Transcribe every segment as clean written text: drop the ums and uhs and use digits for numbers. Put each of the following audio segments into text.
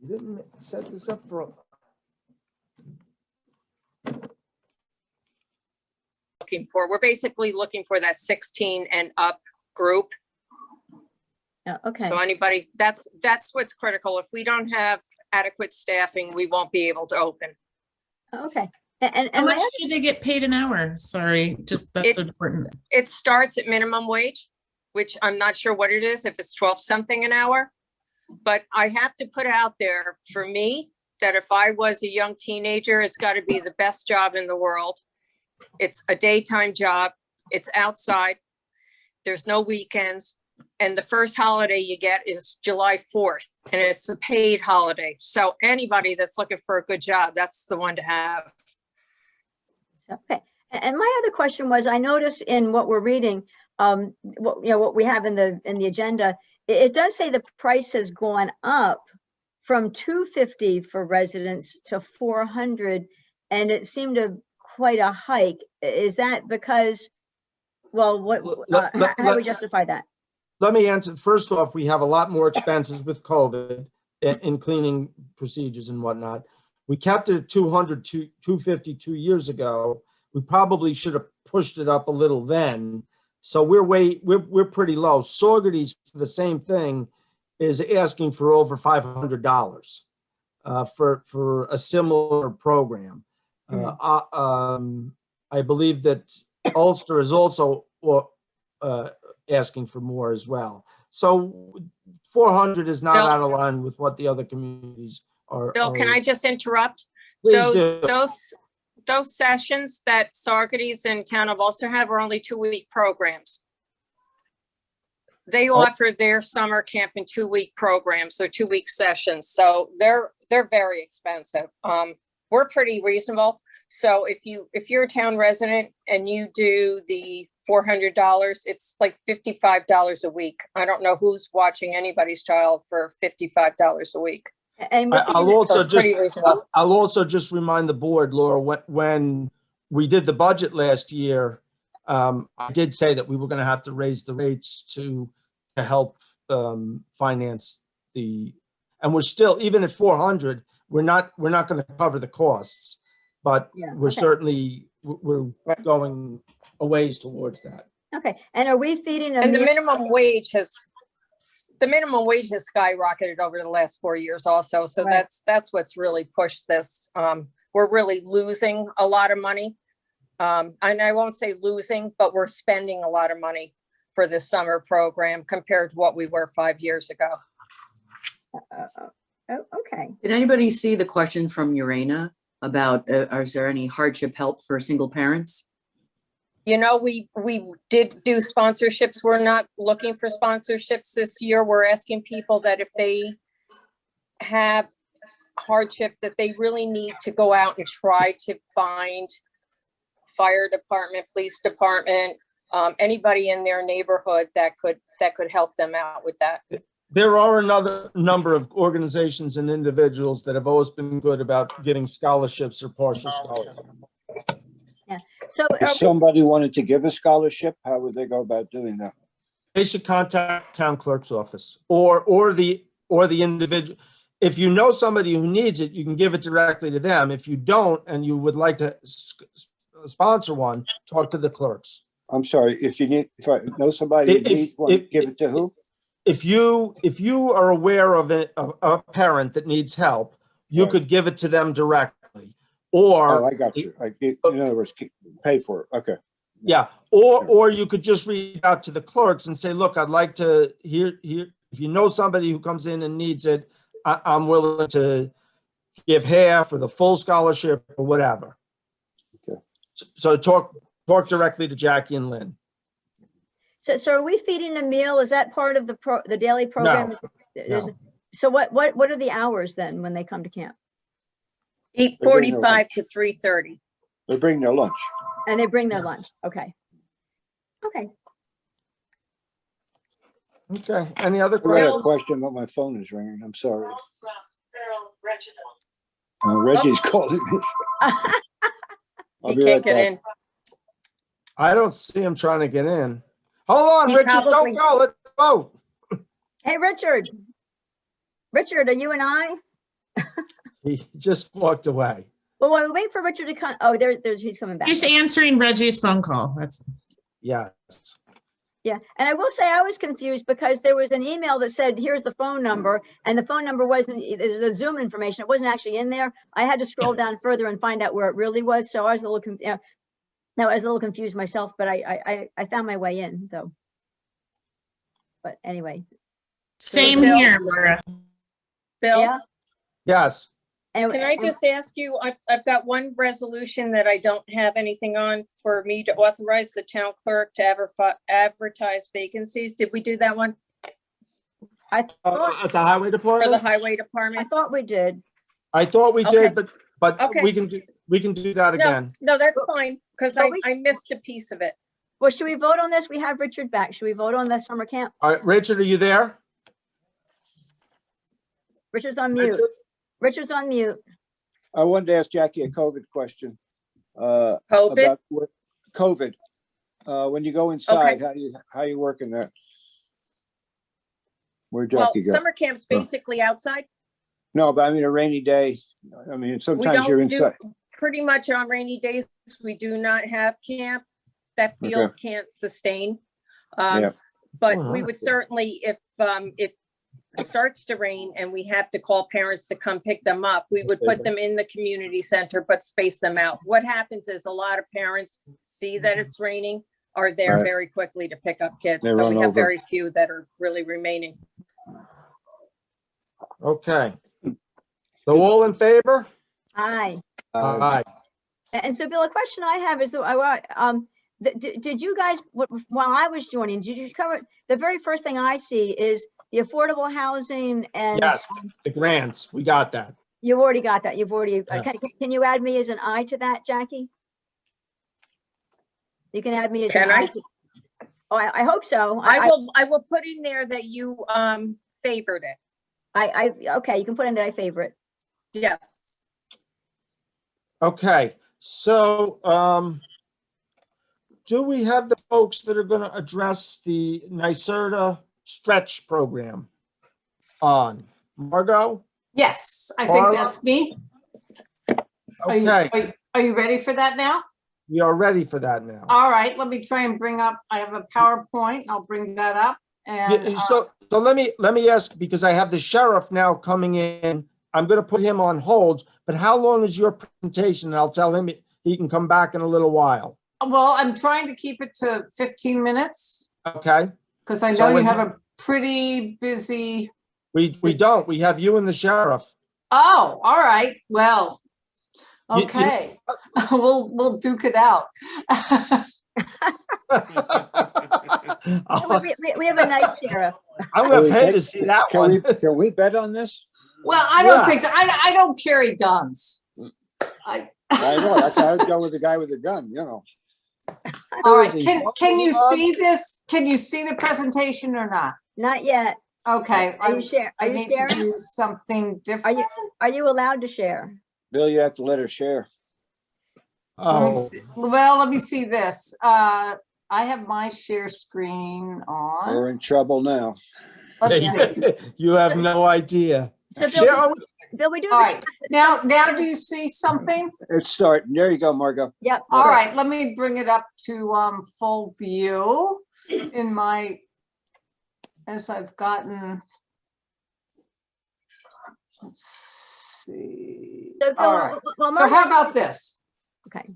You didn't set this up for. Looking for. We're basically looking for that 16 and up group. Yeah, okay. So anybody, that's what's critical. If we don't have adequate staffing, we won't be able to open. Okay. And How much do they get paid an hour? Sorry, just that's important. It starts at minimum wage, which I'm not sure what it is, if it's 12 something an hour. But I have to put out there for me that if I was a young teenager, it's got to be the best job in the world. It's a daytime job. It's outside. There's no weekends. And the first holiday you get is July 4th, and it's a paid holiday. So anybody that's looking for a good job, that's the one to have. okay. And my other question was, I noticed in what we're reading, what we have in the agenda, it does say the price has gone up from $250 for residents to $400, and it seemed quite a hike. Is that because, well, how do we justify that? Let me answer. First off, we have a lot more expenses with COVID in cleaning procedures and whatnot. We kept it at 200 to 250 2 years ago. We probably should have pushed it up a little then. So we're pretty low. Sorganies for the same thing is asking for over $500 for a similar program. I believe that Ulster is also asking for more as well. So 400 is not Bill, out of line with what the other communities are. Bill, can I just interrupt? Please do. Those sessions that Saugerties and Town of Ulster have are only 2-week programs. They offer their summer camp in 2-week programs or 2-week sessions. So they're very expensive. We're pretty reasonable. So if you're a town resident and you do the $400, it's like $55 a week. I don't know who's watching anybody's child for $55 a week. And I'll also just remind the board, Laura, when we did the budget last year, I did say that we were going to have to raise the rates to help finance and we're still, even at 400, we're not going to cover the costs, but certainly we're going a ways towards that. Okay, and are we feeding And the minimum wage has skyrocketed over the last 4 years also. So right. that's what's really pushed this. We're really losing a lot of money. And I won't say losing, but we're spending a lot of money for this summer program compared to what we were 5 years ago. Okay. Did anybody see the question from Urena about, is there any hardship help for single parents? You know, we did do sponsorships. We're not looking for sponsorships this year. We're asking people that if they have hardship, that they really need to go out and try to find fire department, police department, anybody in their neighborhood that could help them out with that. There are another number of organizations and individuals that have always been good about getting scholarships or partial scholarships. Yeah. So If somebody wanted to give a scholarship, how would they go about doing that? They should contact town clerk's office or the individual. If you know somebody who needs it, you can give it directly to them. If you don't, and you would like to sponsor one, talk to the clerks. I'm sorry, if I know somebody who needs one, give it to who? If you are aware of a parent that needs help, you could give it to them directly. Or I got you. In other words, pay for it. Okay. Yeah. Or you could just reach out to the clerks and say, look, I'd like to hear if you know somebody who comes in and needs it, I'm willing to give half or the full scholarship or whatever. Okay. So talk directly to Jackie and Lynn. So are we feeding a meal? Is that part of the daily program? No. So what are the hours then when they come to camp? 8:45 to 3:30. They bring their lunch. And they bring their lunch. Okay. Okay. Okay. Any other I got a questions? question, but my phone is ringing. I'm sorry. Reggie's calling me. He can't get in. I don't see him trying to get in. Hold on, He Richard, probably- don't go. Let's vote. Hey, Richard. Richard, are you and I? He just walked away. Well, while we wait for Richard to come, oh, he's coming back. He's answering Reggie's phone call. That's Yes. Yeah, and I will say I was confused because there was an email that said, here's the phone number, and the phone number wasn't, the Zoom information, it wasn't actually in there. I had to scroll down further and find out where it really was, so I was a little, I was a little confused myself, but I found my way in, though. But anyway. same Bill? here, Laura. Bill, Yeah. Yes. And- can I and- just ask you, I've got one resolution that I don't have anything on for me to authorize the town clerk to advertise vacancies. Did we do that one I thought, At the highway for the department? highway I department? thought we did. I thought we Okay. did, but Okay. we can do that No, again. no, that's fine, because But we- I missed a piece of it. Well, should we vote on this? We have Richard back. Should we vote on the summer camp? All right, Richard, are you there? Richard's on mute. Richard? Richard's on mute. I wanted to ask Jackie a COVID question. COVID? About COVID. When you go inside, how you working that? Where'd Well, Jackie go? summer camp's basically outside. No, but I mean a rainy day. I mean, We sometimes you're don't do, inside. pretty much on rainy days, we do not have camp. That field can't sustain. Yeah. But Oh, we would that's good. certainly, if it starts to rain and we have to call parents to come pick them up, we would put them in the community center, but space them out. What happens is a lot of parents see that it's raining, are there Right. very quickly to pick up kids. They So run we have over. very few that are really remaining. Okay. So all in favor? Aye. Aye. And so, Bill, a question I have is, did you guys, while I was joining, did you cover, the very first thing I see is the affordable housing and Yes, the grants, we got that. you've already got that. You've already, Yes. can you add me as an I to that, Jackie? You can add me as an Can I. I? Oh, I hope so. I will put in there that you favored it. Okay, you can put in that I favorite. Yeah. Okay, so do we have the folks that are going to address the NYSERDA stretch program on? Margot? Yes, I think Carla? that's me. Are you- Okay, Are you ready for that now? we are ready for that now. All right, let me try and bring up, I have a PowerPoint. I'll bring that up and Yeah, So let me ask, because I have the sheriff now coming in, I'm going to put him on hold, but how long is your presentation? And I'll tell him he can come back in a little while. well, I'm trying to keep it to 15 minutes Okay, because I So know you when- have a pretty busy, we don't, we have you and the sheriff. oh, all right, well, You- okay. We'll duke it out. We have a nice sheriff. I'm going to pay to see that one. Can we bet on this? Well, I don't Yeah. think so. I don't carry guns. I know, that's how I'd go with the guy with the gun, you know. All right, Easy. can you see this? Can you see the presentation or not? Not yet. Okay. Are you sharing? Are I you need to sharing? do something different. Are you allowed to share? Bill, you have to let her share. Oh, Well, let me see this. I have my share screen on. We're in trouble now. Let's see. you have no idea. So Share- Bill, we do. All have right, now do you see something? It's starting. There you go, Margot. Yep. All right, let me bring it up to full view in my, as I've gotten. Let's see. So, All right, well, so how about this? Okay,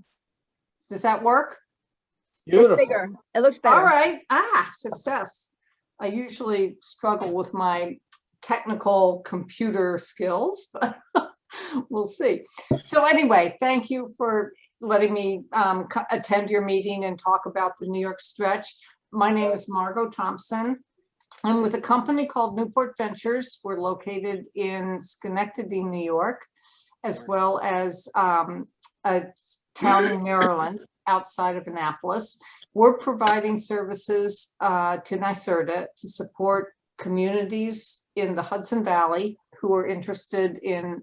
Does that work? it's Beautiful. bigger. It looks better. All right, success. I usually struggle with my technical computer skills, but we'll see. So anyway, thank you for letting me attend your meeting and talk about the New York Stretch. My name is Margot Thompson. I'm with a company called Newport Ventures. We're located in Schenectady, New York, as well as a town in Maryland outside of Annapolis. We're providing services to NYSERDA to support communities in the Hudson Valley who are interested in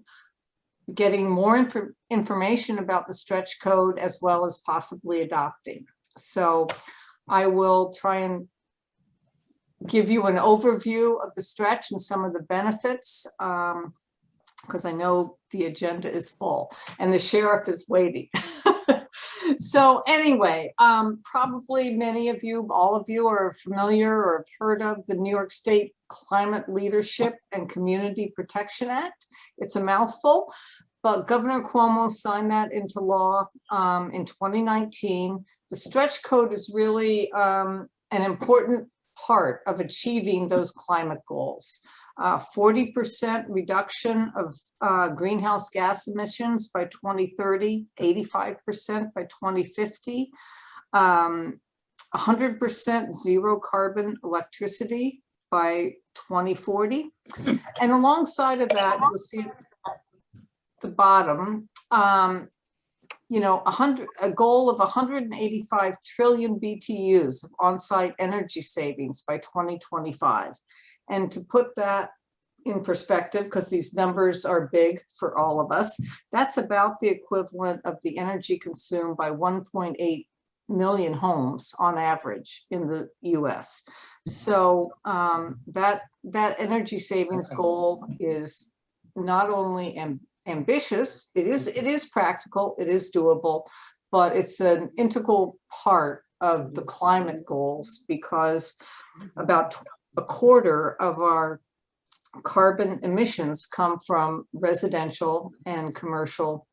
getting more information about the stretch code as well as possibly adopting. So I will try and give you an overview of the stretch and some of the benefits. because I know the agenda is full and the sheriff is waiting. So anyway, probably many of you, all of you are familiar or have heard of the New York State Climate Leadership and Community Protection Act. It's a mouthful, but Governor Cuomo signed that into law in 2019. The stretch code is really an important part of achieving those climate goals. 40% reduction of greenhouse gas emissions by 2030, 85% by 2050, 100% zero carbon electricity by 2040. And alongside of that, you'll see at the bottom, you know, a goal of 185 trillion BTUs of on-site energy savings by 2025. And to put that in perspective, because these numbers are big for all of us, that's about the equivalent of the energy consumed by 1.8 million homes on average in the US. So that energy savings goal is not only ambitious, it is practical, it is doable, but it's an integral part of the climate goals, because about a quarter of our carbon emissions come from residential and commercial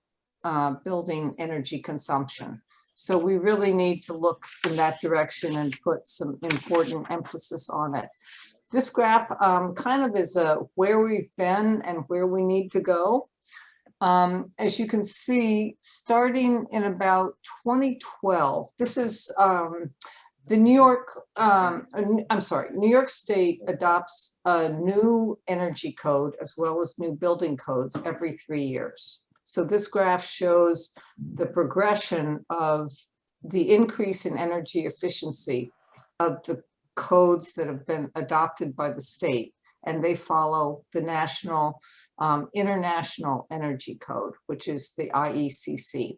building energy consumption. So we really need to look in that direction and put some important emphasis on it. This graph kind of is where we've been and where we need to go. As you can see, starting in about 2012, this is the New York State adopts a new energy code as well as new building codes every 3 years. So this graph shows the progression of the increase in energy efficiency of the codes that have been adopted by the state, and they follow the national International Energy Code, which is the IECC.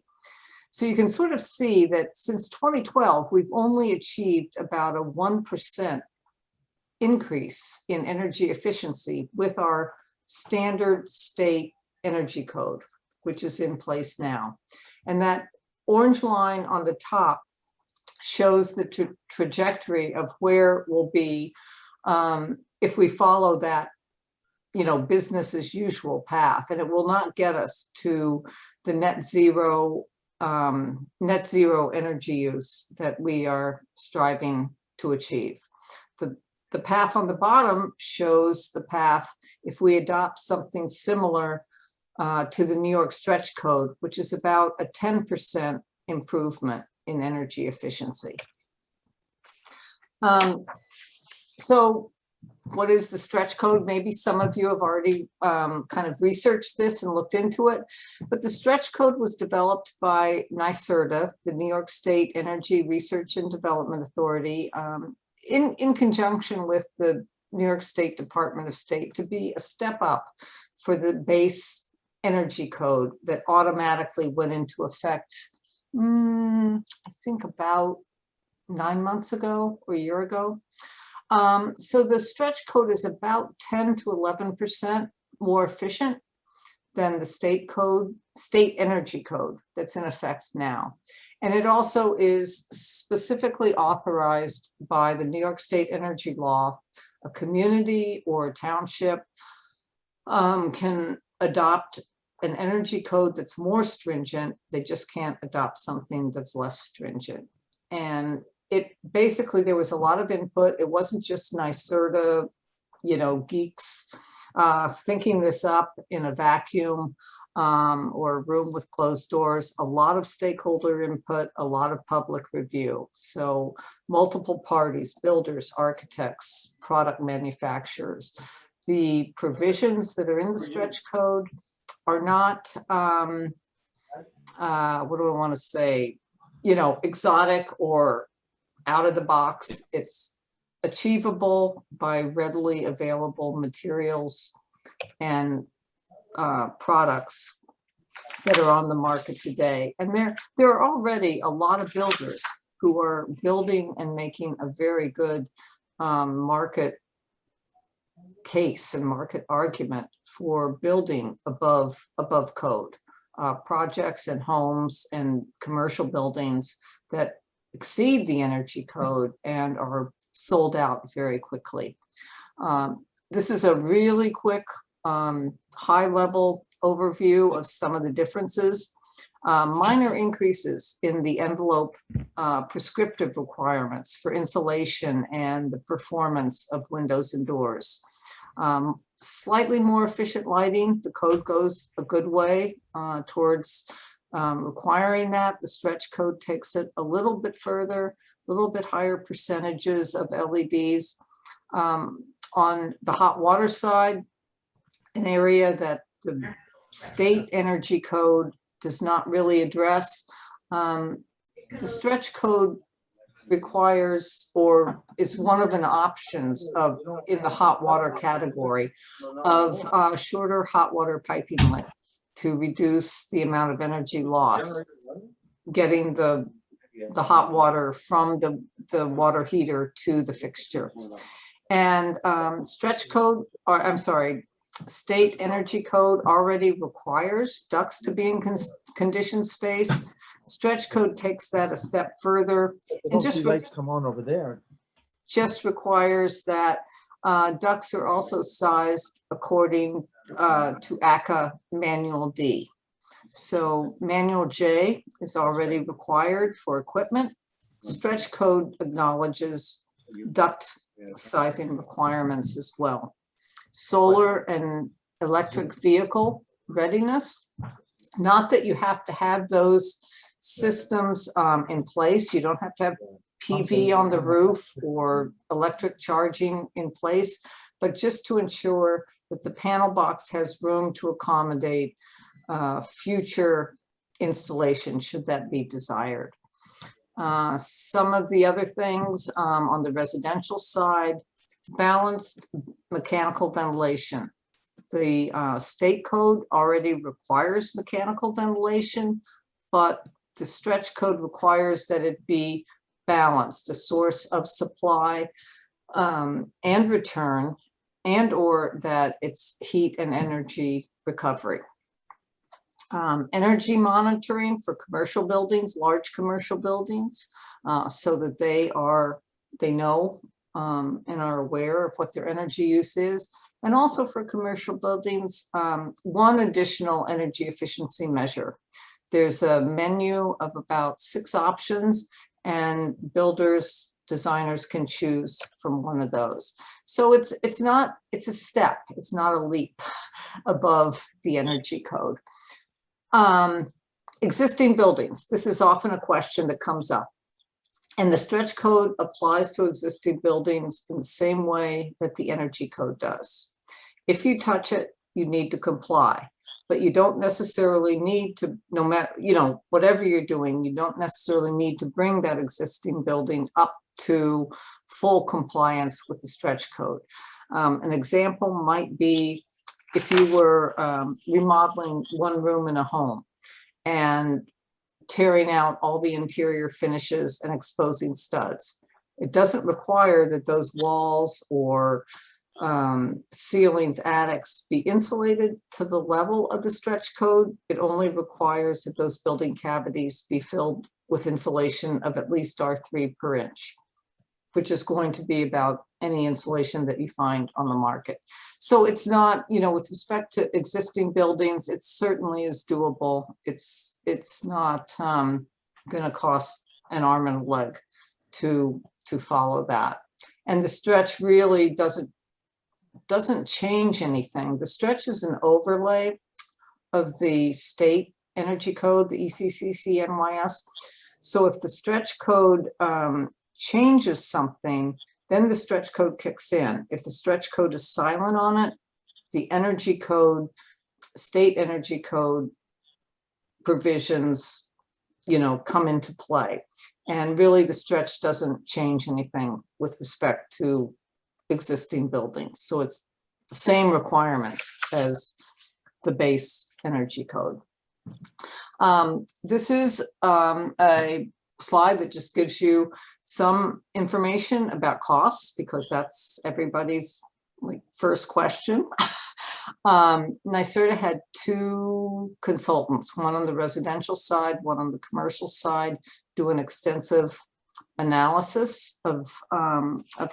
So you can sort of see that since 2012, we've only achieved about a 1% increase in energy efficiency with our standard state energy code, which is in place now. And that orange line on the top shows the trajectory of where we'll be if we follow that, you know, business as usual path. And it will not get us to the net zero energy use that we are striving to achieve. The path on the bottom shows the path if we adopt something similar to the New York Stretch Code, which is about a 10% improvement in energy efficiency. So what is the stretch code? Maybe some of you have already kind of researched this and looked into it, but the stretch code was developed by NYSERDA, the New York State Energy Research and Development Authority, in conjunction with the New York State Department of State, to be a step up for the base energy code that automatically went into effect, I think about 9 months ago or a year ago. So the stretch code is about 10 to 11% more efficient than the state energy code that's in effect now. And it also is specifically authorized by the New York State energy law. A community or a township can adopt an energy code that's more stringent. They just can't adopt something that's less stringent. And it basically, there was a lot of input. It wasn't just NYSERDA, you know, geeks thinking this up in a vacuum or a room with closed doors. A lot of stakeholder input, a lot of public review. So multiple parties, builders, architects, product manufacturers. The provisions that are in the stretch code are not, what do I want to say, you know, exotic or out of the box. It's achievable by readily available materials and products that are on the market today. And there are already a lot of builders who are building and making a very good market case and market argument for building above code. Projects and homes and commercial buildings that exceed the energy code and are sold out very quickly. This is a really quick high-level overview of some of the differences. Minor increases in the envelope prescriptive requirements for insulation and the performance of windows and doors. Slightly more efficient lighting. The code goes a good way towards requiring that. The stretch code takes it a little bit further, a little bit higher percentages of LEDs. On the hot water side, an area that the state energy code does not really address. The stretch code requires, or is one of an options of in the hot water category of shorter hot water piping length to reduce the amount of energy loss, getting the hot water from the water heater to the fixture. And stretch code, or I'm sorry, state energy code already requires ducts to be in conditioned space. Stretch code takes that a step further and just lights come on over there. Just requires that ducts are also sized according to ACA Manual D. So Manual J is already required for equipment. Stretch code acknowledges duct sizing requirements as well. Solar and electric vehicle readiness. Not that you have to have those systems in place. You don't have to have PV on the roof or electric charging in place, but just to ensure that the panel box has room to accommodate future installation should that be desired. Some of the other things on the residential side, balanced mechanical ventilation. The state code already requires mechanical ventilation, but the stretch code requires that it be balanced, a source of supply and return, and or that it's heat and energy recovery. Energy monitoring for commercial buildings, large commercial buildings, so that they know and are aware of what their energy use is. And also for commercial buildings, one additional energy efficiency measure. There's a menu of about 6 options, and builders, designers can choose from one of those. So it's a step, it's not a leap above the energy code. Existing buildings, this is often a question that comes up. And the stretch code applies to existing buildings in the same way that the energy code does. If you touch it, you need to comply, but you don't necessarily need to, no matter, whatever you're doing, you don't necessarily need to bring that existing building up to full compliance with the stretch code. An example might be if you were remodeling one room in a home and tearing out all the interior finishes and exposing studs. It doesn't require that those walls or ceilings, attics be insulated to the level of the stretch code. It only requires that those building cavities be filled with insulation of at least R3 per inch, which is going to be about any insulation that you find on the market. So it's not, with respect to existing buildings, it certainly is doable. It's not going to cost an arm and a leg to follow that. And the stretch really doesn't change anything. The stretch is an overlay of the state energy code, the ECCC-NYS. So if the stretch code changes something, then the stretch code kicks in. If the stretch code is silent on it, the energy code, state energy code provisions, come into play. And really the stretch doesn't change anything with respect to existing buildings. So it's the same requirements as the base energy code. This is a slide that just gives you some information about costs, because that's everybody's like first question. NYSERDA had two consultants, one on the residential side, one on the commercial side, do an extensive analysis of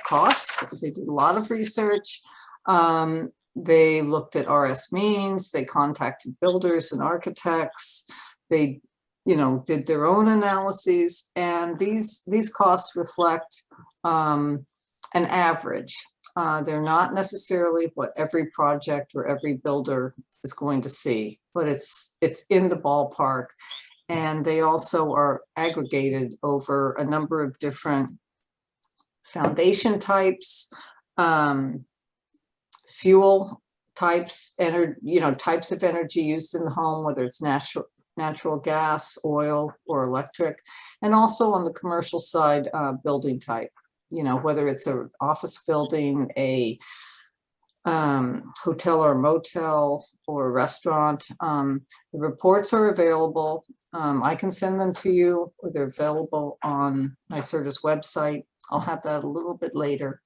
costs. They did a lot of research. They looked at RS means, they contacted builders and architects. They, did their own analyses, and these costs reflect an average. They're not necessarily what every project or every builder is going to see, but it's in the ballpark. And they also are aggregated over a number of different foundation types, fuel types, types of energy used in the home, whether it's natural gas, oil, or electric, and also on the commercial side, building type. Whether it's an office building, a hotel or motel, or a restaurant. The reports are available. I can send them to you, or they're available on NYSERDA's website. I'll have that a little bit later.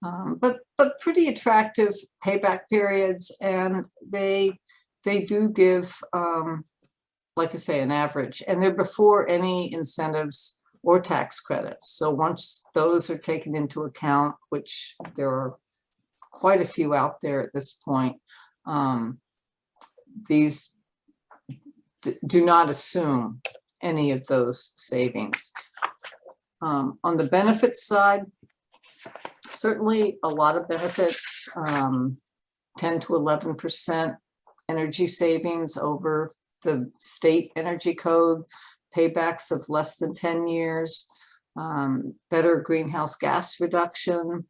But pretty attractive payback periods, and they do give, like I say, an average, and they're before any incentives or tax credits. So once those are taken into account, which there are quite a few out there at this point, these do not assume any of those savings. On the benefits side, certainly a lot of benefits, 10 to 11% energy savings over the state energy code, paybacks of less than 10 years, better greenhouse gas reduction,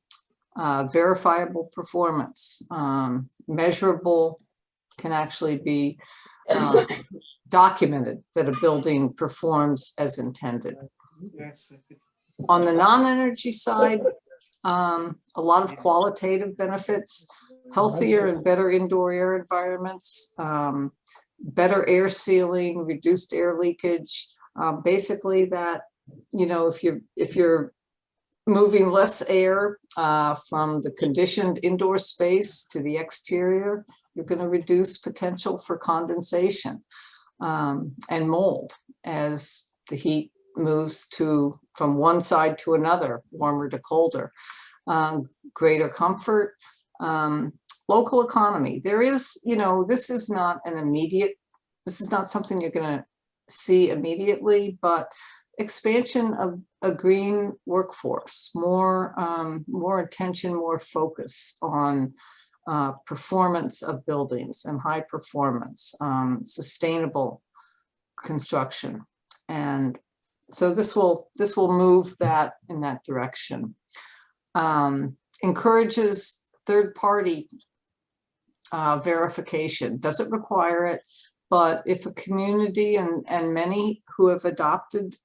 verifiable performance, measurable, can actually be documented that a building performs as intended. On the non-energy side, a lot of qualitative benefits, healthier and better indoor air environments, better air sealing, reduced air leakage. Basically that, if you're moving less air from the conditioned indoor space to the exterior, you're going to reduce potential for condensation and mold as the heat moves from one side to another, warmer to colder. Greater comfort, local economy. There is, this is not something you're going to see immediately, but expansion of a green workforce, more attention, more focus on performance of buildings and high performance, sustainable construction. And so this will move that in that direction. Encourages third-party verification. Doesn't require it, but if a community and many who have adopted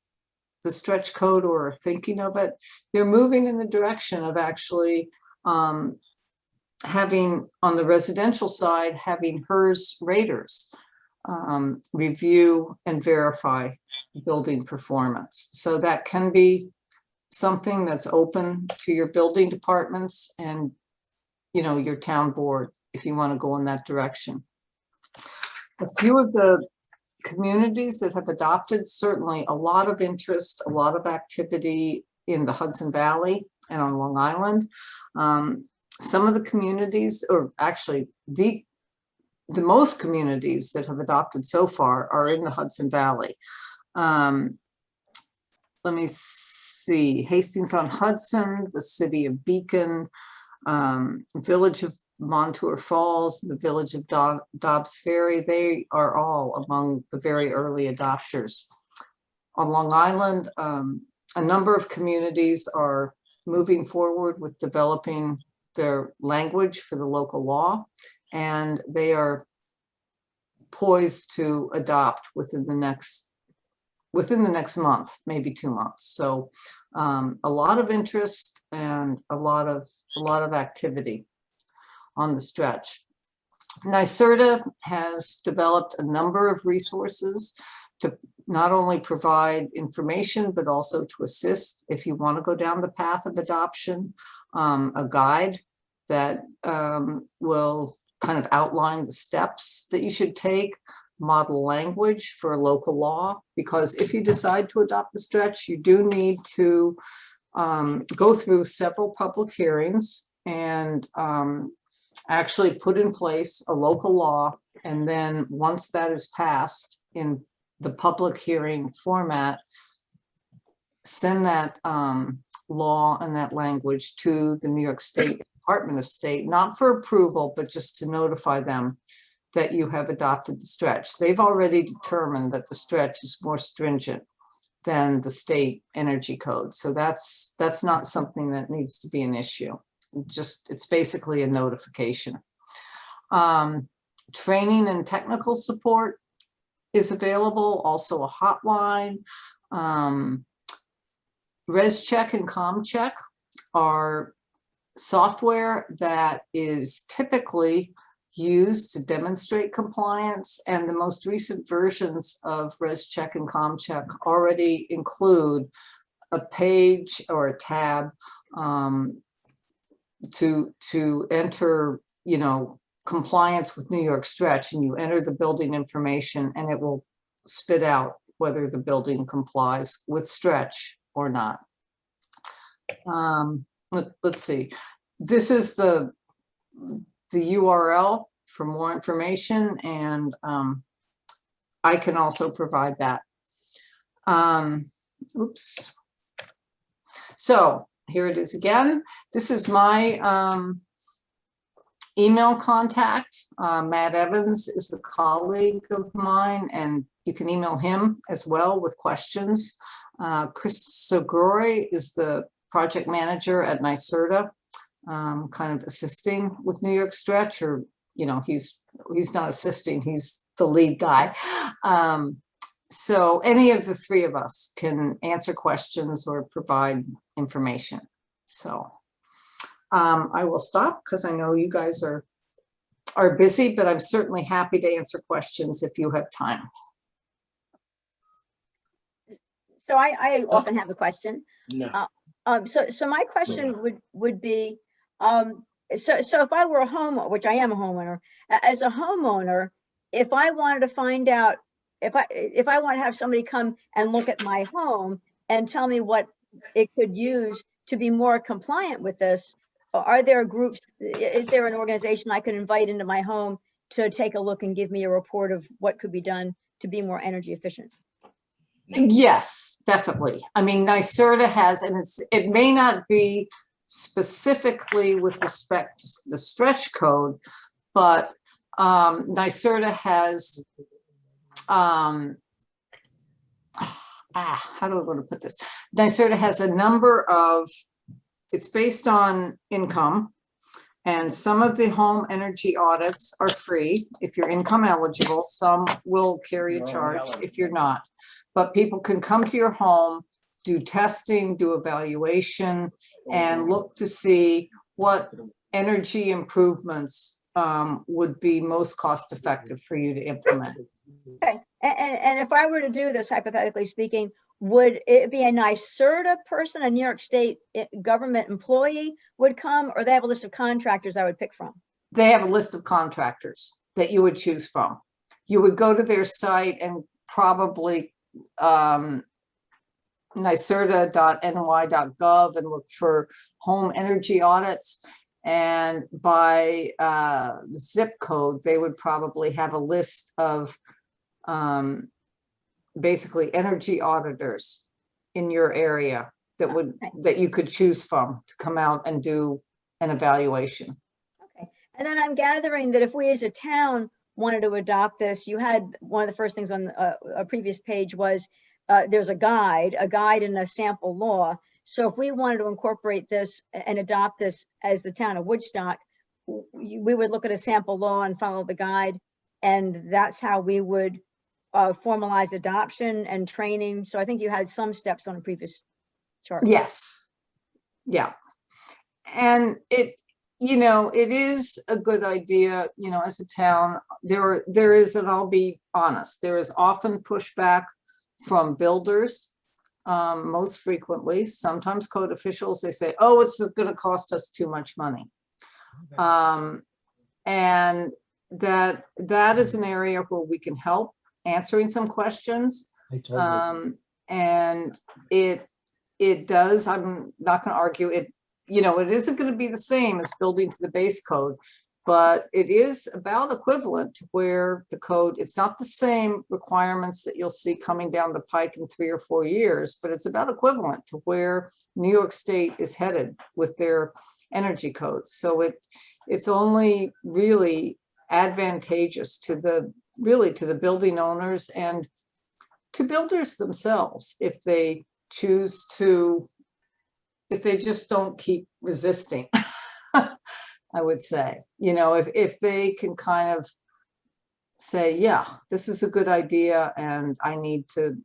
the stretch code or are thinking of it, they're moving in the direction of actually having, on the residential side, having HERS raters review and verify building performance. So that can be something that's open to your building departments and your town board if you want to go in that direction. A few of the communities that have adopted, certainly a lot of interest, a lot of activity in the Hudson Valley and on Long Island. Some of the communities, or actually the most communities that have adopted so far, are in the Hudson Valley. Let me see, Hastings-on-Hudson, the city of Beacon, village of Montour Falls, the village of Dobbs Ferry, they are all among the very early adopters. On Long Island, a number of communities are moving forward with developing their language for the local law, and they are poised to adopt within the next month, maybe 2 months. So a lot of interest and a lot of activity on the stretch. NYSERDA has developed a number of resources to not only provide information, but also to assist if you want to go down the path of adoption, a guide that will kind of outline the steps that you should take, model language for local law, because if you decide to adopt the stretch, you do need to go through several public hearings and actually put in place a local law. And then once that is passed in the public hearing format, send that law and that language to the New York State Department of State, not for approval, but just to notify them that you have adopted the stretch. They've already determined that the stretch is more stringent than the state energy code. So that's not something that needs to be an issue. It's basically a notification. Training and technical support is available, also a hotline. ResCheck and ComCheck are software that is typically used to demonstrate compliance, and the most recent versions of ResCheck and ComCheck already include a page or a tab to enter, compliance with New York Stretch, and you enter the building information and it will spit out whether the building complies with Stretch or not. Let's see. This is the URL for more information, and I can also provide that. Oops. So here it is again. This is my email contact. Matt Evans is a colleague of mine, and you can email him as well with questions. Chris Seguri is the project manager at NYSERDA, kind of assisting with New York Stretch, or he's not assisting, he's the lead guy. So any of the three of us can answer questions or provide information. So I will stop because I know you guys are busy, but I'm certainly happy to answer questions if you have time. So I often have a question. No. So my question would be, so if I were a homeowner, which I am a homeowner, as a homeowner, if I wanted to find out, if I want to have somebody come and look at my home and tell me what it could use to be more compliant with this, are there groups, is there an organization I could invite into my home to take a look and give me a report of what could be done to be more energy efficient? Yes, definitely. I mean, NYSERDA has, and it may not be specifically with respect to the stretch code, but NYSERDA has, how do I want to put this? NYSERDA has a number of, it's based on income, and some of the home energy audits are free if you're income eligible. Some will carry a charge if you're not. But people can come to your home, do testing, do evaluation, and look to see what energy improvements would be most cost effective for you to implement. Okay, and if I were to do this, hypothetically speaking, would it be a NYSERDA person, a New York State government employee would come, or they have a list of contractors I would pick from? They have a list of contractors that you would choose from. You would go to their site and probably NYSERDA.ny.gov and look for home energy audits, and by zip code they would probably have a list of basically energy auditors in your area that would that you could choose from to come out and do an evaluation. Okay, and then I'm gathering that if we as a town wanted to adopt this, you had one of the first things on a previous page was there's a guide and a sample law. So if we wanted to incorporate this and adopt this as the town of Woodstock, we would look at a sample law and follow the guide, and that's how we would formalize adoption and training. So I think you had some steps on a previous chart. Yes, yeah, and it is a good idea, as a town. There is, and I'll be honest, there is often pushback from builders, most frequently, sometimes code officials. They say, oh, it's going to cost us too much money. And that is an area where we can help answering some questions. I totally And it does, I'm not going to argue it, it isn't going to be the same as building to the base code, but it is about equivalent to where the code, it's not the same requirements that you'll see coming down the pike in 3 or 4 years, but it's about equivalent to where New York State is headed with their energy codes. So it's only really advantageous to the building owners and to builders themselves if they choose to, if they just don't keep resisting. I would say, if they can kind of say, yeah, this is a good idea and I need to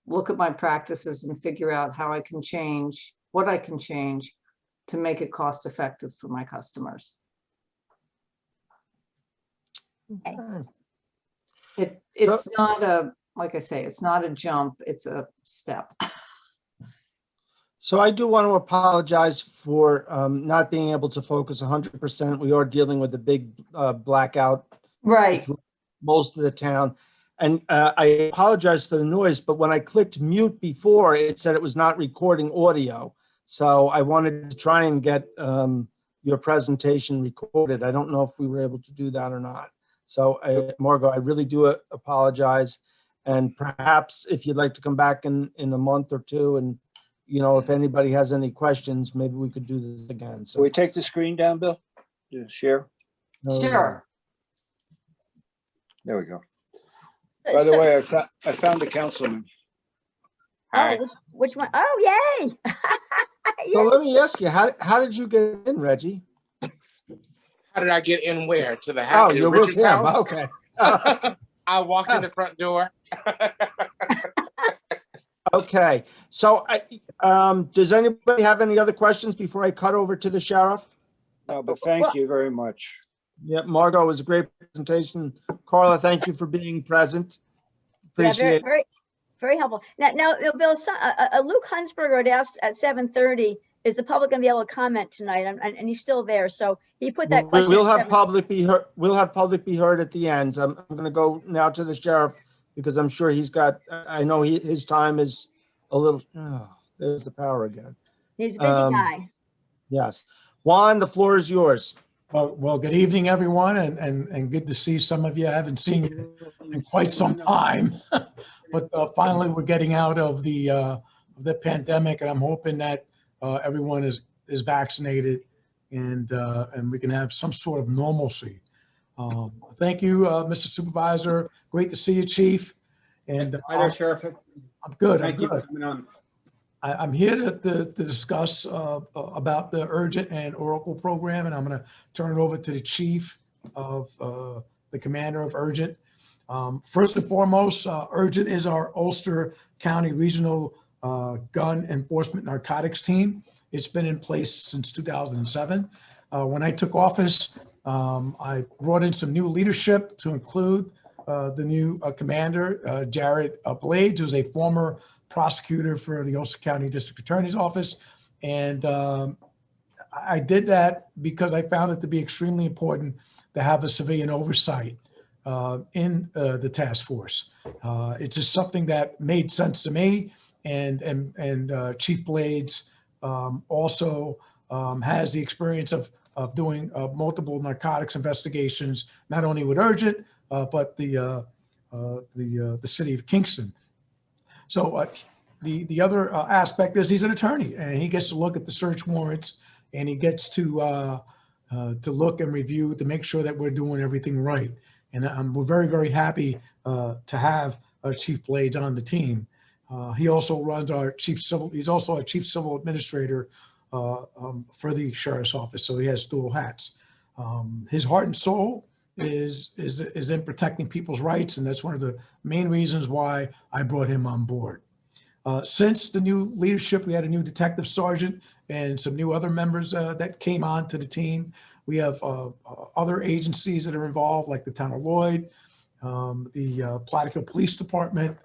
look at my practices and figure out how I can change, what I can change to make it cost effective for my customers. Okay. It's not a, like I say, it's not a jump, it's a step. So I do want to apologize for not being able to focus 100%. We are dealing with a big blackout Right. most of the town. And I apologize for the noise, but when I clicked mute before, it said it was not recording audio. So I wanted to try and get your presentation recorded. I don't know if we were able to do that or not. So Margot, I really do apologize. And perhaps if you'd like to come back in a month or two and if anybody has any questions, maybe we could do this again. So Will we take the screen down, Bill? To share? no, Sure. There we go. By the So- way, I found the councilman. Oh, which one? Oh, yay. So Yay. let me ask you, how did you get in, Reggie? How did I get in where? To the house? Oh, you're with him. Okay. I walked in the front door. Okay. So does anybody have any other questions before I cut over to the sheriff? No, but thank you very much. Yeah, Margot, it was a great presentation. Carla, thank you for being present. Yeah, Appreciate it. very, very helpful. Now, Bill, Luke Hunsberger had asked at 7:30, is the public going to be able to comment tonight? And he's still there. So he put that question. We'll at have public be heard. We'll have public be heard at the end. I'm going to go now to the sheriff because I'm sure he's got, I know his time is a little, there's the power again. He's a busy guy. Yes. Juan, the floor is yours. Well, good evening, everyone, and good to see some of you. I haven't seen you in quite some time, but finally we're getting out of the pandemic, and I'm hoping that everyone is vaccinated and we can have some sort of normalcy. Thank you, Mr. Supervisor. Great to see you, Chief. And Hi there, Sheriff. I'm good. Thank you for coming on. I'm here to discuss about the Urgent and Oracle program, and I'm going to turn it over to the chief of the commander of Urgent. First and foremost, Urgent is our Ulster County Regional Gun Enforcement Narcotics team. It's been in place since 2007. When I took office, I brought in some new leadership to include the new commander, Jared Blades, who's a former prosecutor for the Ulster County District Attorney's Office. And I did that because I found it to be extremely important to have a civilian oversight in the task force. It's just something that made sense to me. And Chief Blades also has the experience of doing multiple narcotics investigations, not only with Urgent, but the city of Kingston. So the other aspect is he's an attorney, and he gets to look at the search warrants, and he gets to look and review to make sure that we're doing everything right. And we're very, very happy to have Chief Blades on the team. He also runs he's also our chief civil administrator for the sheriff's office, so he has dual hats. His heart and soul is in protecting people's rights, and that's one of the main reasons why I brought him on board. Since the new leadership, we had a new detective sergeant and some new other members that came on to the team. We have other agencies that are involved, like the town of Lloyd, the Plattsburgh Police Department,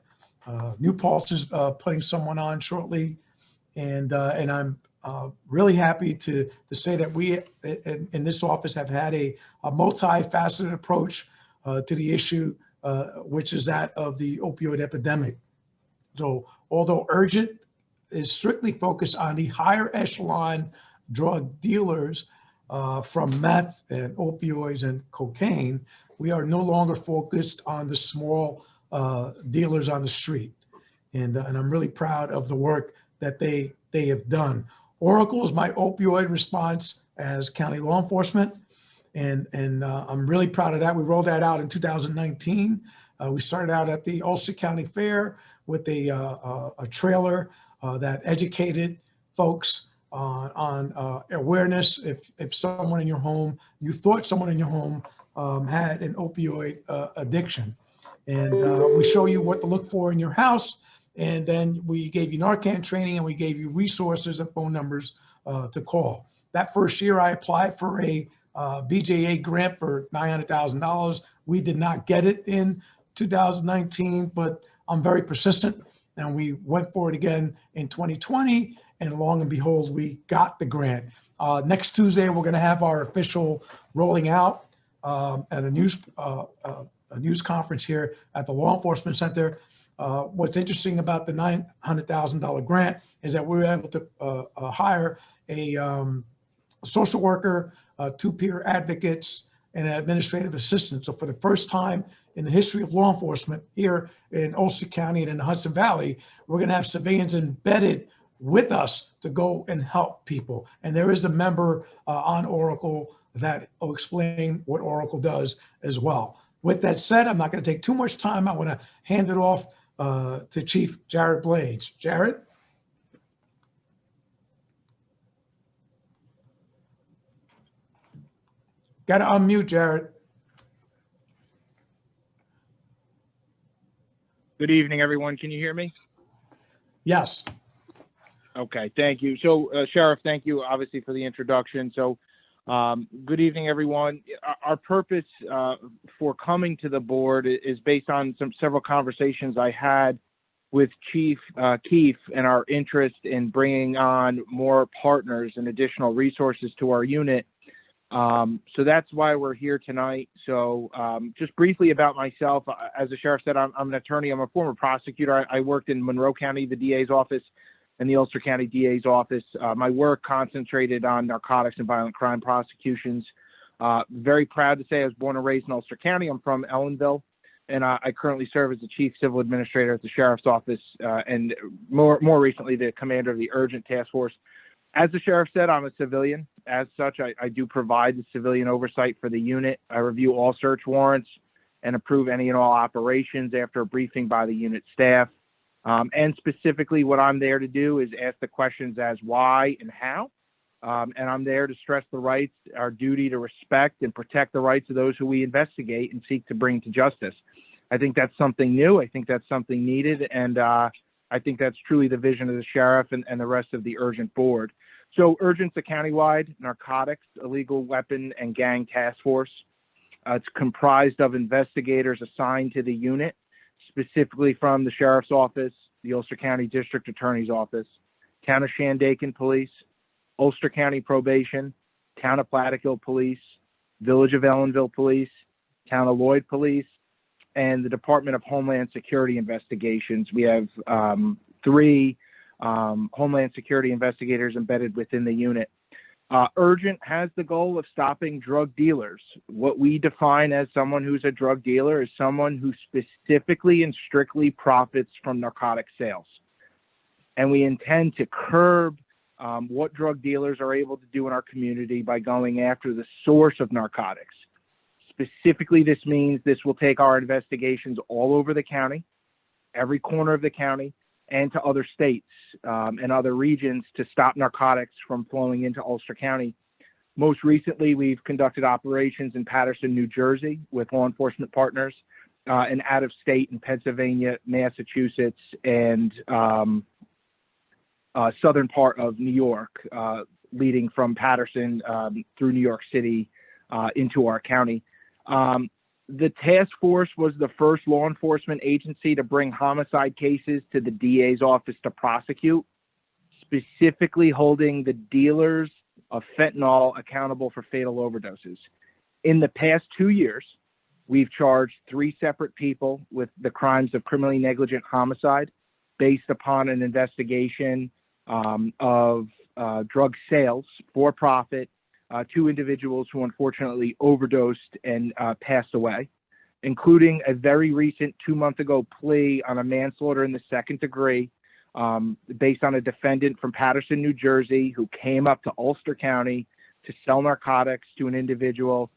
New Paltz is putting someone on shortly, and I'm really happy to say that we in this office have had a multifaceted approach to the issue, which is that of the opioid epidemic. So although urgent is strictly focused on the higher echelon drug dealers from meth and opioids and cocaine, we are no longer focused on the small dealers on the street. And I'm really proud of the work that they have done. Oracle is my opioid response as county law enforcement. And I'm really proud of that. We rolled that out in 2019. We started out at the Ulster County Fair with a trailer that educated folks on awareness. If someone in your home, you thought someone in your home had an opioid addiction. And we show you what to look for in your house. And then we gave you Narcan training, and we gave you resources and phone numbers to call. That first year I applied for a BJA grant for $900,000. We did not get it in 2019, but I'm very persistent. And we went for it again in 2020, and long and behold, we got the grant. Next Tuesday, we're going to have our official rolling out at a news conference here at the Law Enforcement Center. What's interesting about the $900,000 grant is that we were able to hire a social worker, 2 peer advocates, and an administrative assistant. So for the first time in the history of law enforcement here in Ulster County and in the Hudson Valley, we're going to have civilians embedded with us to go and help people. And there is a member on Oracle that will explain what Oracle does as well. With that said, I'm not going to take too much time. I want to hand it off to Chief Jared Blades. Jared? Got to unmute, Jared. Good evening, everyone. Can you hear me? Yes. Okay, thank you. So, Sheriff, thank you, obviously, for the introduction. So, good evening, everyone. Our purpose for coming to the board is based on several conversations I had with Chief Keefe and our interest in bringing on more partners and additional resources to our unit. So that's why we're here tonight. So just briefly about myself, as the sheriff said, I'm an attorney. I'm a former prosecutor. I worked in Monroe County, the DA's office, and the Ulster County DA's office. My work concentrated on narcotics and violent crime prosecutions. Very proud to say I was born and raised in Ulster County. I'm from Ellenville, and I currently serve as the Chief Civil Administrator at the Sheriff's Office, and more recently, the Commander of the Urgent Task Force. As the sheriff said, I'm a civilian. As such, I do provide the civilian oversight for the unit. I review all search warrants and approve any and all operations after a briefing by the unit staff. And specifically, what I'm there to do is ask the questions as why and how. And I'm there to stress the rights, our duty to respect and protect the rights of those who we investigate and seek to bring to justice. I think that's something new. I think that's something needed. And I think that's truly the vision of the sheriff and the rest of the Urgent board. So Urgent's a countywide narcotics, illegal weapon, and gang task force. It's comprised of investigators assigned to the unit, specifically from the Sheriff's Office, the Ulster County District Attorney's Office, Town of Shandaken Police, Ulster County Probation, Town of Plattekill Police, Village of Ellenville Police, Town of Lloyd Police, and the Department of Homeland Security Investigations. We have 3 Homeland Security investigators embedded within the unit. Urgent has the goal of stopping drug dealers. What we define as someone who's a drug dealer is someone who specifically and strictly profits from narcotic sales. And we intend to curb what drug dealers are able to do in our community by going after the source of narcotics. Specifically, this means this will take our investigations all over the county, every corner of the county, and to other states and other regions to stop narcotics from flowing into Ulster County. Most recently, we've conducted operations in Paterson, New Jersey with law enforcement partners, and out of state in Pennsylvania, Massachusetts, and southern part of New York, leading from Paterson through New York City into our county. The task force was the first law enforcement agency to bring homicide cases to the DA's office to prosecute. specifically holding the dealers of fentanyl accountable for fatal overdoses. In the past 2 years, we've charged 3 separate people with the crimes of criminally negligent homicide based upon an investigation of drug sales for profit, 2 individuals who unfortunately overdosed and passed away, including a very recent 2-month ago plea on a manslaughter in the 2nd degree based on a defendant from Paterson, New Jersey, who came up to Ulster County to sell narcotics to an individual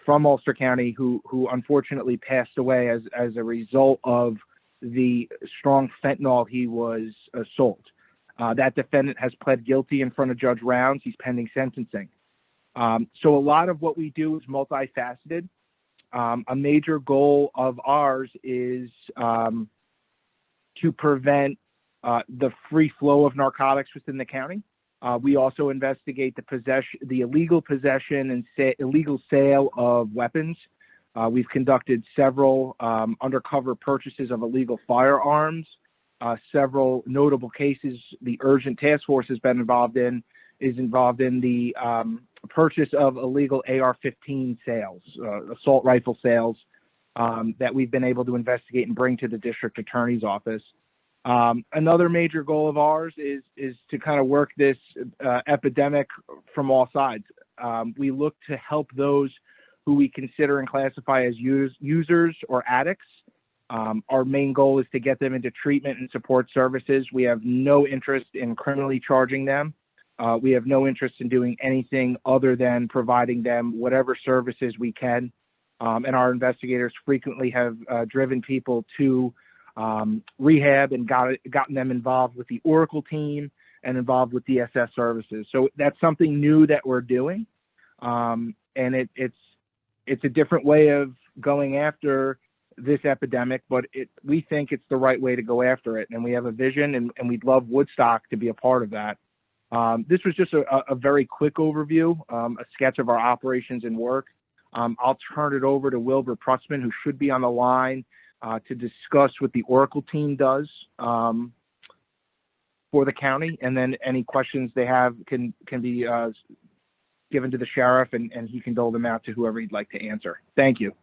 from Ulster County who unfortunately passed away as a result of the strong fentanyl he was sold. That defendant has pled guilty in front of Judge Rounds. He's pending sentencing. So a lot of what we do is multifaceted. A major goal of ours is to prevent the free flow of narcotics within the county. We also investigate the illegal possession and illegal sale of weapons. We've conducted several undercover purchases of illegal firearms. Several notable cases the Urgent Task Force has been involved in the purchase of illegal AR-15 sales, assault rifle sales that we've been able to investigate and bring to the district attorney's office. Another major goal of ours is to kind of work this epidemic from all sides. We look to help those who we consider and classify as users or addicts. Our main goal is to get them into treatment and support services. We have no interest in criminally charging them. We have no interest in doing anything other than providing them whatever services we can. And our investigators frequently have driven people to rehab and gotten them involved with the Oracle team and involved with DSS services. So that's something new that we're doing. And it's a different way of going after this epidemic, but we think it's the right way to go after it. And we have a vision and we'd love Woodstock to be a part of that. This was just a very quick overview, a sketch of our operations and work. I'll turn it over to Wilbur Prutzman, who should be on the line to discuss what the Oracle team does for the county. And then any questions they have can be given to the sheriff and he can dole them out to whoever he'd like to answer. Thank you.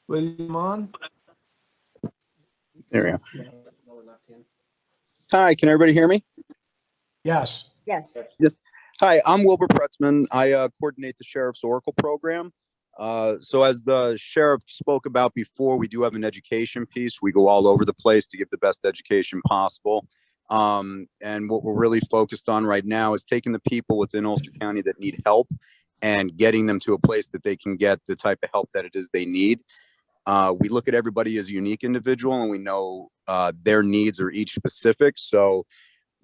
William on? There we go. Hi, can everybody hear me? Yes. Yes. Hi, I'm Wilbur Prutzman. I coordinate the Sheriff's Oracle program. So as the sheriff spoke about before, we do have an education piece. We go all over the place to give the best education possible. And what we're really focused on right now is taking the people within Ulster County that need help and getting them to a place that they can get the type of help that it is they need. We look at everybody as a unique individual and we know their needs are each specific. So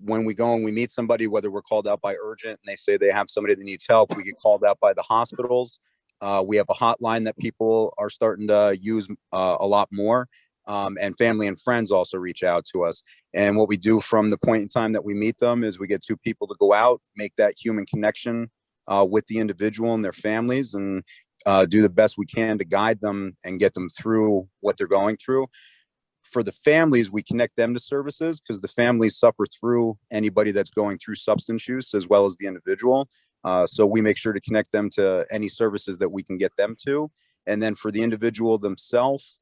when we go and we meet somebody, whether we're called out by Urgent and they say they have somebody that needs help, we get called out by the hospitals. We have a hotline that people are starting to use a lot more. And family and friends also reach out to us. And what we do from the point in time that we meet them is we get 2 people to go out, make that human connection with the individual and their families, and do the best we can to guide them and get them through what they're going through. For the families, we connect them to services because the families suffer through anybody that's going through substance use as well as the individual. So we make sure to connect them to any services that we can get them to. And then for the individual themselves,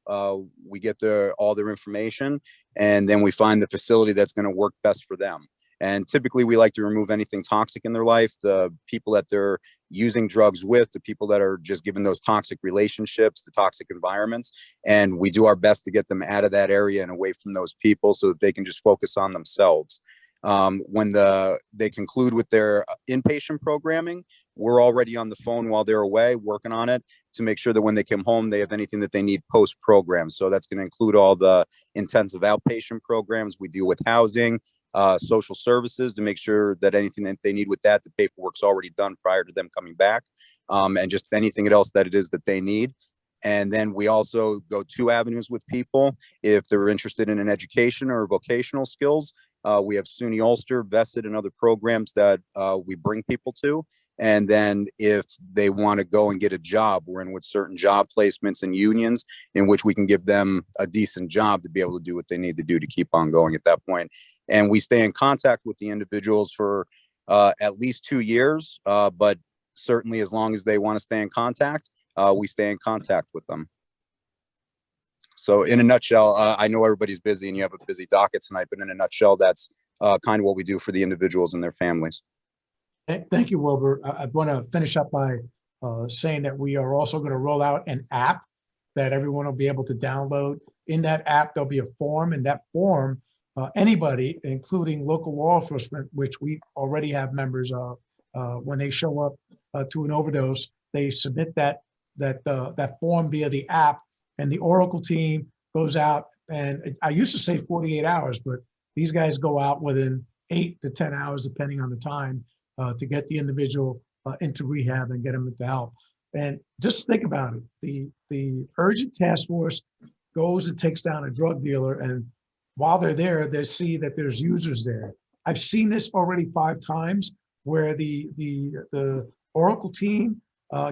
we get all their information, and then we find the facility that's going to work best for them. And typically we like to remove anything toxic in their life, the people that they're using drugs with, the people that are just given those toxic relationships, the toxic environments. And we do our best to get them out of that area and away from those people so that they can just focus on themselves. When they conclude with their inpatient programming, we're already on the phone while they're away working on it to make sure that when they come home, they have anything that they need post-program. So that's going to include all the intensive outpatient programs. We deal with housing, social services to make sure that anything that they need with that, the paperwork's already done prior to them coming back, and just anything else that it is that they need. And then we also go 2 avenues with people. If they're interested in an education or vocational skills, We have SUNY Ulster vested in other programs that we bring people to. And then if they want to go and get a job, we're in with certain job placements and unions in which we can give them a decent job to be able to do what they need to do to keep on going at that point. And we stay in contact with the individuals for at least 2 years, but certainly as long as they want to stay in contact, we stay in contact with them. So in a nutshell, I know everybody's busy and you have a busy docket tonight, but in a nutshell, that's kind of what we do for the individuals and their families. Thank you, Wilbur. I want to finish up by saying that we are also going to roll out an app that everyone will be able to download. In that app, there'll be a form, and that form, anybody, including local law enforcement, which we already have members of, when they show up to an overdose, they submit that form via the app, and the Oracle team goes out, and I used to say 48 hours, but these guys go out within 8 to 10 hours, depending on the time, to get the individual into rehab and get them into help. And just think about it. The urgent task force goes and takes down a drug dealer, and while they're there, they see that there's users there. I've seen this already 5 times where the Oracle team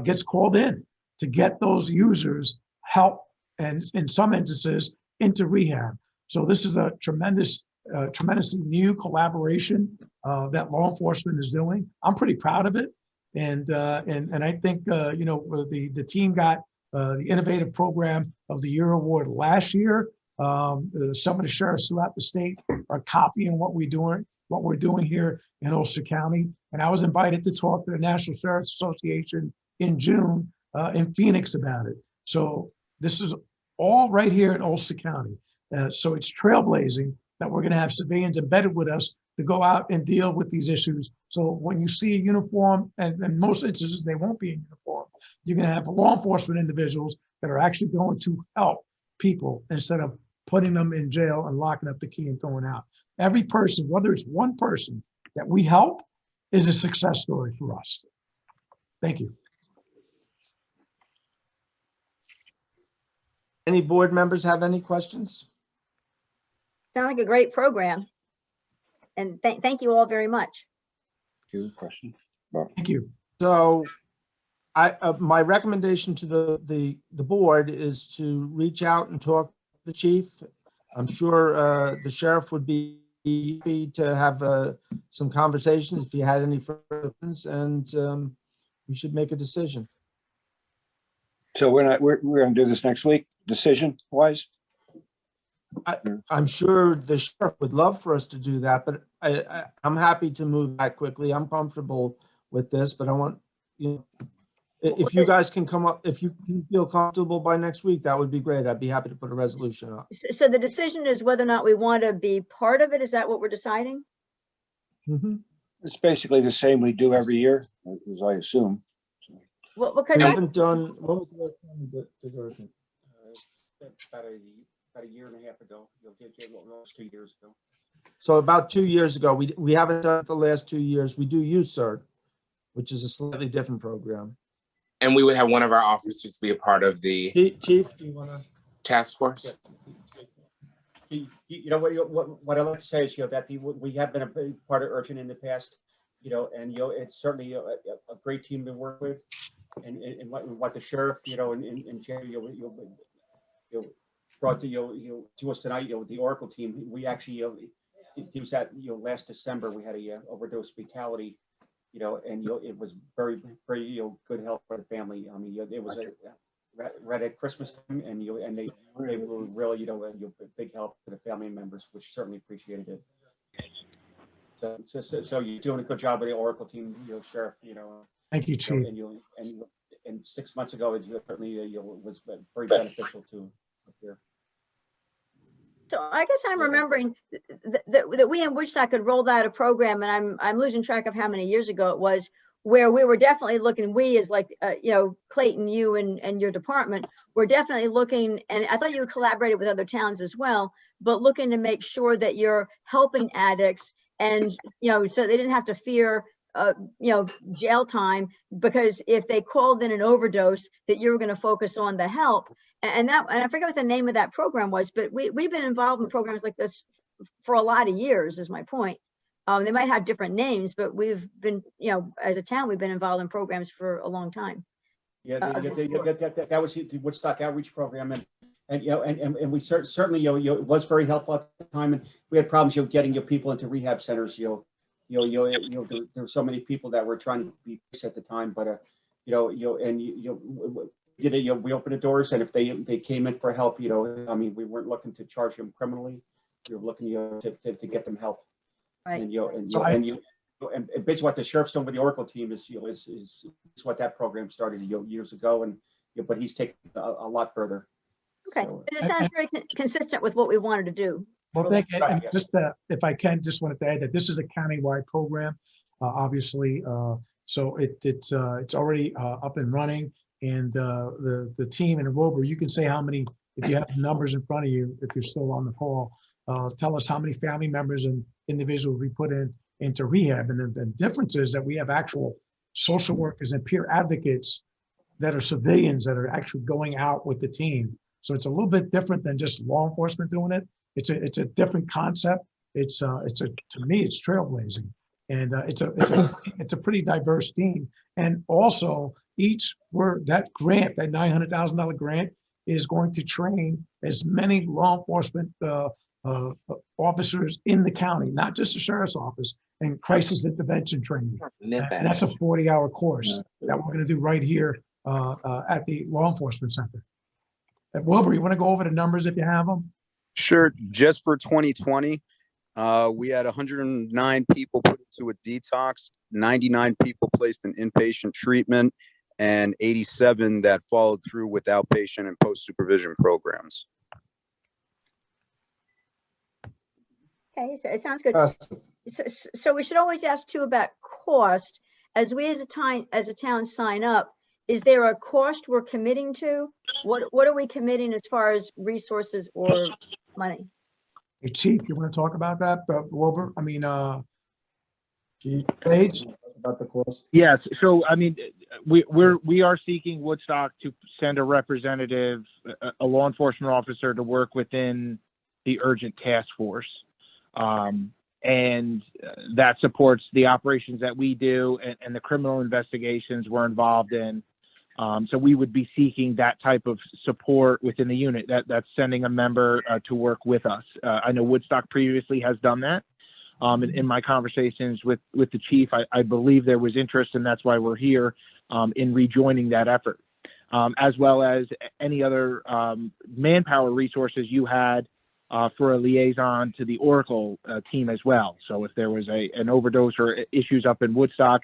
gets called in to get those users help, and in some instances into rehab. So this is a tremendously new collaboration that law enforcement is doing. I'm pretty proud of it, and I think the team got the Innovative Program of the Year award last year. Some of the sheriffs throughout the state are copying what we're doing here in Ulster County. And I was invited to talk to the National Sheriff's Association in June in Phoenix about it. So this is all right here in Ulster County. So it's trailblazing that we're going to have civilians embedded with us to go out and deal with these issues. So when you see a uniform, and in most instances they won't be in uniform, you're going to have law enforcement individuals that are actually going to help people instead of putting them in jail and locking up the key and throwing out. Every person, whether it's one person that we help, is a success story for us. Thank you. Any board members have any questions? Sound like a great program. And thank you all very much. Good question. Thank you. So my recommendation to the board is to reach out and talk to the chief. I'm sure the sheriff would be happy to have some conversations if he had any further questions, and we should make a decision. So we're going to do this next week, decision wise? I'm sure the sheriff would love for us to do that, but I'm happy to move that quickly. I'm comfortable with this, but I want, if you guys can come up, if you can feel comfortable by next week, that would be great. I'd be happy to put a resolution up. So the decision is whether or not we want to be part of it. Is that what we're deciding? Mm-hmm. It's basically the same we do every year, as I assume. Well, We because haven't done, what was the last time we did urgent? About a year and a half ago. Almost 2 years ago. So about 2 years ago, we haven't done it the last 2 years. We do use CERT, which is a slightly different program. And we would have one of our officers be a part of the Chief, do you want to? task force. You know what I like to say is that we have been a big part of urgent in the past, and it's certainly a great team to work with, and what the sheriff and Jerry brought to us tonight, the Oracle team. We actually used that last December. We had a overdose fatality, and it was very good help for the family. I mean, it was right at Christmas time, and they were really big help for the family members, which certainly appreciated it. So you're doing a good job with the Oracle team, Sheriff. Thank you, Chief. And 6 months ago, it certainly was very beneficial to here. So I guess I'm remembering that we in Woodstock had rolled out a program, and I'm losing track of how many years ago it was, where we were definitely looking, we as like, Clayton, you and your department, were definitely looking, and I thought you collaborated with other towns as well, but looking to make sure that you're helping addicts and, so they didn't have to fear jail time, because if they called in an overdose, that you were going to focus on the help. And I forget what the name of that program was, but we've been involved in programs like this for a lot of years, is my point. They might have different names, but we've been, as a town, we've been involved in programs for a long time. Yeah, that was the Woodstock outreach program, and we certainly, it was very helpful at the time, and we had problems, getting people into rehab centers, there were so many people that were trying to be fixed at the time, but we opened the doors, and if they came in for help, we weren't looking to charge them criminally, we were looking, to get them help. Right. And basically what the sheriff's done with the Oracle team is what that program started years ago, and but he's taken a lot further. Okay, So, it sounds very consistent with what we wanted to do. Well, thank you. Right, And yeah. just if I can, just wanted to add that this is a countywide program, obviously. So it's already up and running, and the team in Wilbur, you can say how many, if you have the numbers in front of you, if you're still on the call, tell us how many family members and individuals we put into rehab. And the difference is that we have actual social workers and peer advocates that are civilians that are actually going out with the team. So it's a little bit different than just law enforcement doing it. It's a different concept. To me, it's trailblazing, and it's a pretty diverse team. And also that grant, that $900,000 grant, is going to train as many law enforcement officers in the county, not just the sheriff's office, and crisis intervention training. And that's a 40-hour course that we're going to do right here at the law enforcement center. Wilbur, you want to go over the numbers if you have them? Sure. Just for 2020, we had 109 people put into a detox, 99 people placed in inpatient treatment, and 87 that followed through with outpatient and post-supervision programs. Okay, so it sounds good. So we should always ask too about cost. As we as a town sign up, is there a cost we're committing to? What are we committing as far as resources or money? Hey, Chief, you want to talk about that? Wilbur, Paige? About the cost. Yes. So, we are seeking Woodstock to send a representative, a law enforcement officer, to work within the urgent task force. And that supports the operations that we do and the criminal investigations we're involved in. So we would be seeking that type of support within the unit, that's sending a member to work with us. I know Woodstock previously has done that. In my conversations with the chief, I believe there was interest, and that's why we're here in rejoining that effort, as well as any other manpower resources you had for a liaison to the Oracle team as well. So if there was an overdose or issues up in Woodstock,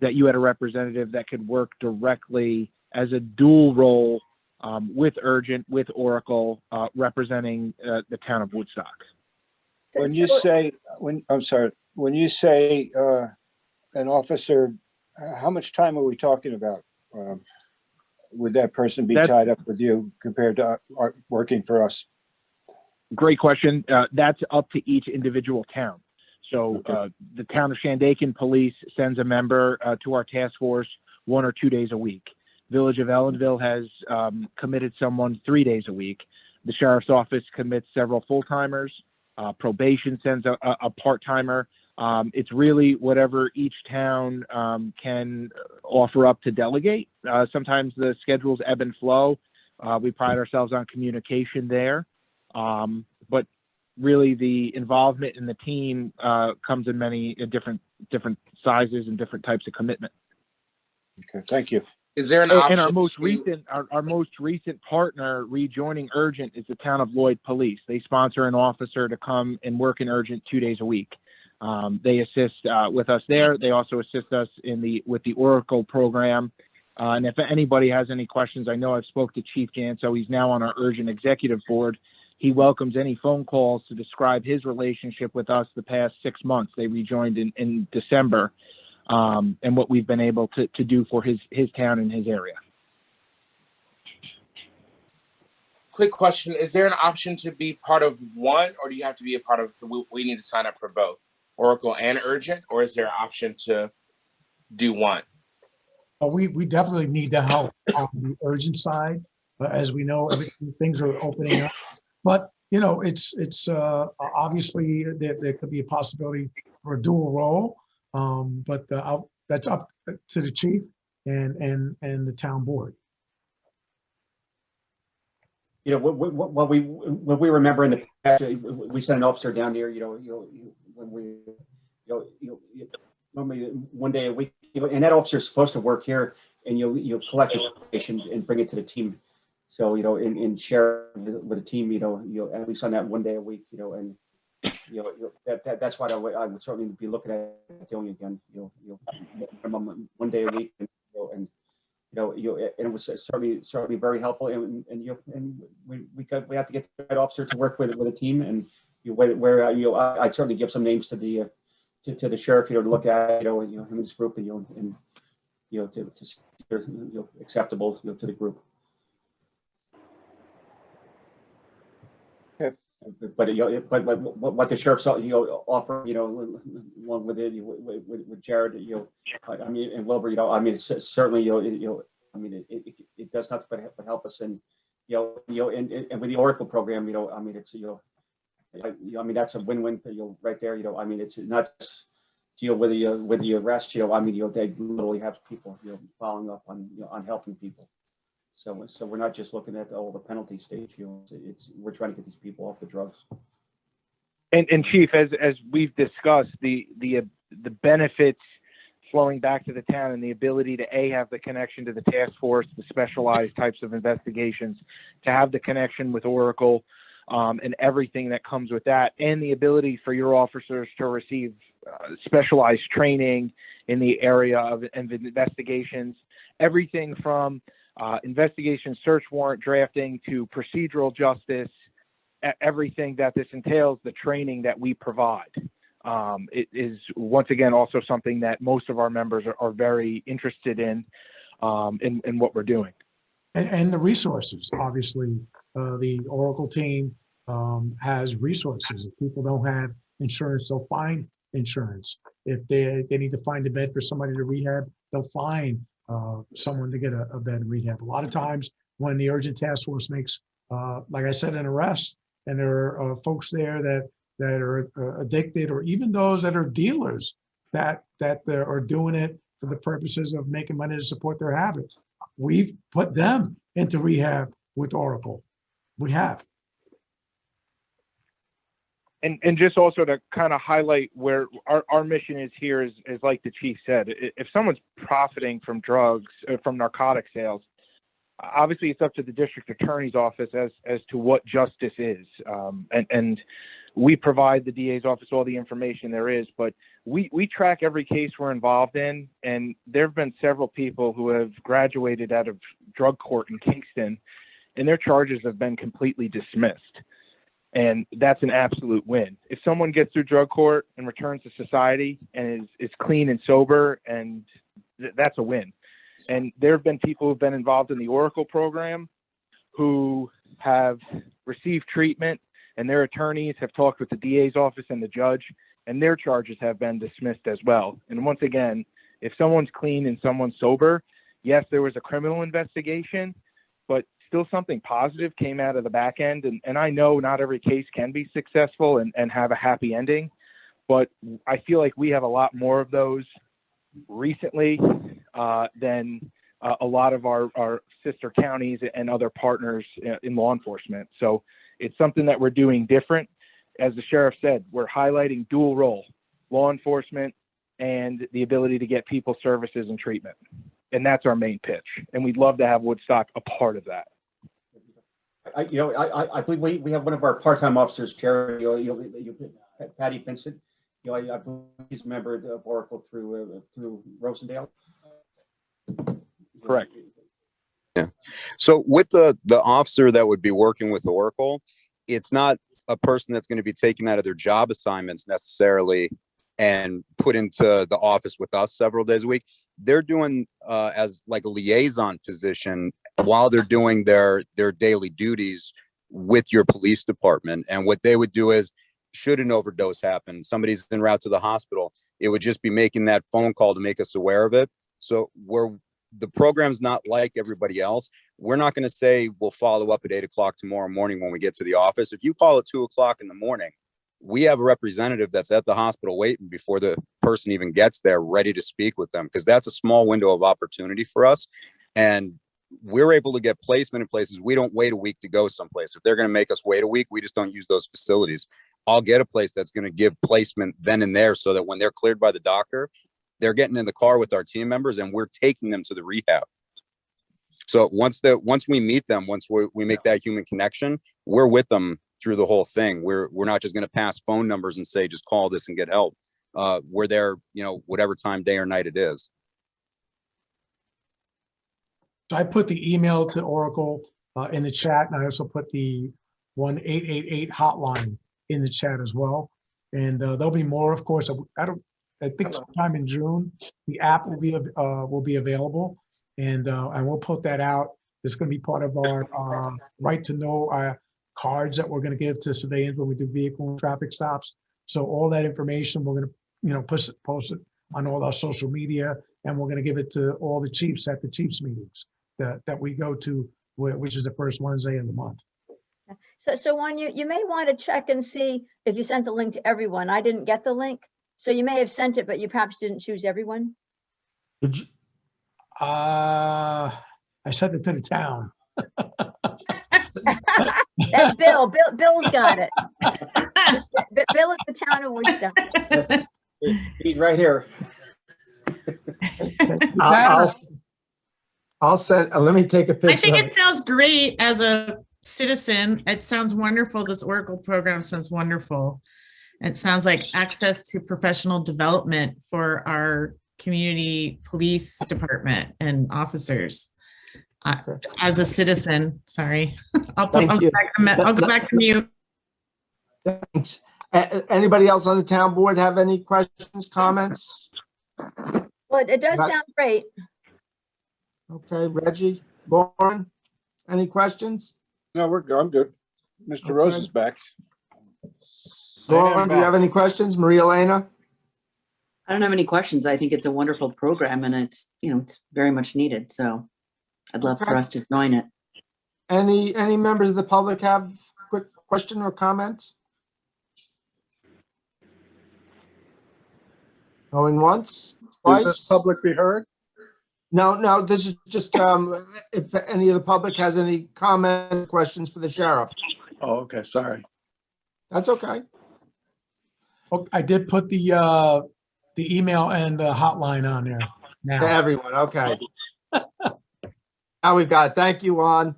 that you had a representative that could work directly as a dual role with Urgent, with Oracle, representing the town of Woodstock. When you say an officer, how much time are we talking about? Would that person be tied up with you compared to working for us? Great question. That's up to each individual town. So the town of Shandaken Police sends a member to our task force 1 or 2 days a week. Village of Ellenville has committed someone 3 days a week. The sheriff's office commits several full-timers. Probation sends a part-timer. It's really whatever each town can offer up to delegate. Sometimes the schedules ebb and flow. We pride ourselves on communication there. But really the involvement in the team comes in many different sizes and different types of commitment. Okay, thank you. Is there an option? And our most recent partner rejoining Urgent is the town of Lloyd Police. They sponsor an officer to come and work in Urgent 2 days a week. They assist with us there. They also assist us with the Oracle program. And if anybody has any questions, I know I've spoke to Chief Janso. He's now on our Urgent Executive Board. He welcomes any phone calls to describe his relationship with us the past 6 months. They rejoined in December, and what we've been able to do for his town and his area. Quick question. Is there an option to be part of one, or do you have to be a part of, we need to sign up for both, Oracle and Urgent, or is there an option to do one? We definitely need the help on the Urgent side. As we know, things are opening up. But it's obviously there could be a possibility for a dual role, but that's up to the chief and the town board. What we remember in the past, we sent an officer down there, when we, normally one day a week, and that officer is supposed to work here, and you'll collect information and bring it to the team. So, and share with the team, at least on that one day a week, and, that's what I would certainly be looking at doing again, minimum one day a week, and and it was certainly very helpful, and we have to get that officer to work with a team, and I'd certainly give some names to the sheriff, to look at, him and his group, and to see if they're acceptable to the group. But what the sheriff's offer, along with it, with Jared, and Wilbur, it's certainly, it does nothing but help us, and and with the Oracle program, it's that's a win-win, right there, it's not just deal with the arrest, they literally have people, following up on helping people. So we're not just looking at the penalty stage, we're trying to get these people off the drugs. And Chief, as we've discussed, the benefits flowing back to the town, and the ability to have the connection to the task force, the specialized types of investigations, to have the connection with Oracle, and everything that comes with that, and the ability for your officers to receive specialized training in the area of investigations, everything from investigation, search warrant drafting, to procedural justice, everything that this entails, the training that we provide. It is, once again, also something that most of our members are very interested in what we're doing. And the resources, obviously, the Oracle team has resources. If people don't have insurance, they'll find insurance. If they need to find a bed for somebody to rehab, they'll find someone to get a bed in rehab. A lot of times when the urgent task force makes, like I said, an arrest, and there are folks there that are addicted, or even those that are dealers that are doing it for the purposes of making money to support their habits, we've put them into rehab with Oracle. We have. And just also to kind of highlight where our mission is here is like the chief said, if someone's profiting from drugs, from narcotic sales, obviously it's up to the district attorney's office as to what justice is. And we provide the DA's office all the information there is, but we track every case we're involved in. And there have been several people who have graduated out of drug court in Kingston, and their charges have been completely dismissed. And that's an absolute win. If someone gets through drug court and returns to society and is clean and sober, and that's a win. And there have been people who've been involved in the Oracle program who have received treatment, and their attorneys have talked with the DA's office and the judge, and their charges have been dismissed as well. And once again, if someone's clean and someone's sober, yes, there was a criminal investigation, but still something positive came out of the back end. And I know not every case can be successful and have a happy ending, but I feel like we have a lot more of those recently than a lot of our sister counties and other partners in law enforcement. So it's something that we're doing different. As the sheriff said, we're highlighting dual role, law enforcement and the ability to get people services and treatment. And that's our main pitch. And we'd love to have Woodstock a part of that. I believe we have one of our part-time officers, Terry, Patty Vincent. I believe he's a member of Oracle through Rosendale. Correct. Yeah. So with the officer that would be working with Oracle, it's not a person that's going to be taken out of their job assignments necessarily and put into the office with us several days a week. They're doing as like a liaison position while they're doing their daily duties with your police department. And what they would do is, should an overdose happen, somebody's en route to the hospital, it would just be making that phone call to make us aware of it. So the program's not like everybody else. We're not going to say we'll follow up at 8 o'clock tomorrow morning when we get to the office. If you call at 2 o'clock in the morning, we have a representative that's at the hospital waiting before the person even gets there, ready to speak with them, because that's a small window of opportunity for us. And we're able to get placement in places. We don't wait a week to go someplace. If they're going to make us wait a week, we just don't use those facilities. I'll get a place that's going to give placement then and there, so that when they're cleared by the doctor, they're getting in the car with our team members and we're taking them to the rehab. So once we meet them, once we make that human connection, we're with them through the whole thing. We're not just going to pass phone numbers and say, just call this and get help. We're there, whatever time, day or night it is. So I put the email to Oracle in the chat, and I also put the 1-888 hotline in the chat as well. And there'll be more, of course. I think sometime in June, the app will be available, and we'll put that out. It's going to be part of our right to know cards that we're going to give to civilians when we do vehicle and traffic stops. So all that information, we're going to post it on all our social media, and we're going to give it to all the chiefs at the chiefs meetings that we go to, which is the first Wednesday of the month. So Juan, you may want to check and see if you sent the link to everyone. I didn't get the link. So you may have sent it, but you perhaps didn't choose everyone. Did you? I sent it to the town. That's Bill. Bill's got it. Bill is the town of Woodstock. He's right here. I'll send, let me take a picture. I think of it sounds great as a citizen. It sounds wonderful. This Oracle program sounds wonderful. It sounds like access to professional development for our community police department and officers. As a citizen, sorry. I'll go back to mute. Thanks. Anybody else on the town board have any questions, comments? Well, it does sound great. Okay, Reggie, Lauren, any questions? No, I'm good. Mr. Rose is back. Lauren, do you have any questions? Maria-Elena? I don't have any questions. I think it's a wonderful program, and it's very much needed. So I'd love for us to join it. Any members of the public have a quick question or comments? Going once, twice? Does this public be heard? No, this is just if any of the public has any comment, questions for the sheriff. Oh, okay, sorry. That's okay. Oh, I did put the email and the hotline on there now. To everyone, okay. Now we've got it. Thank you, Juan.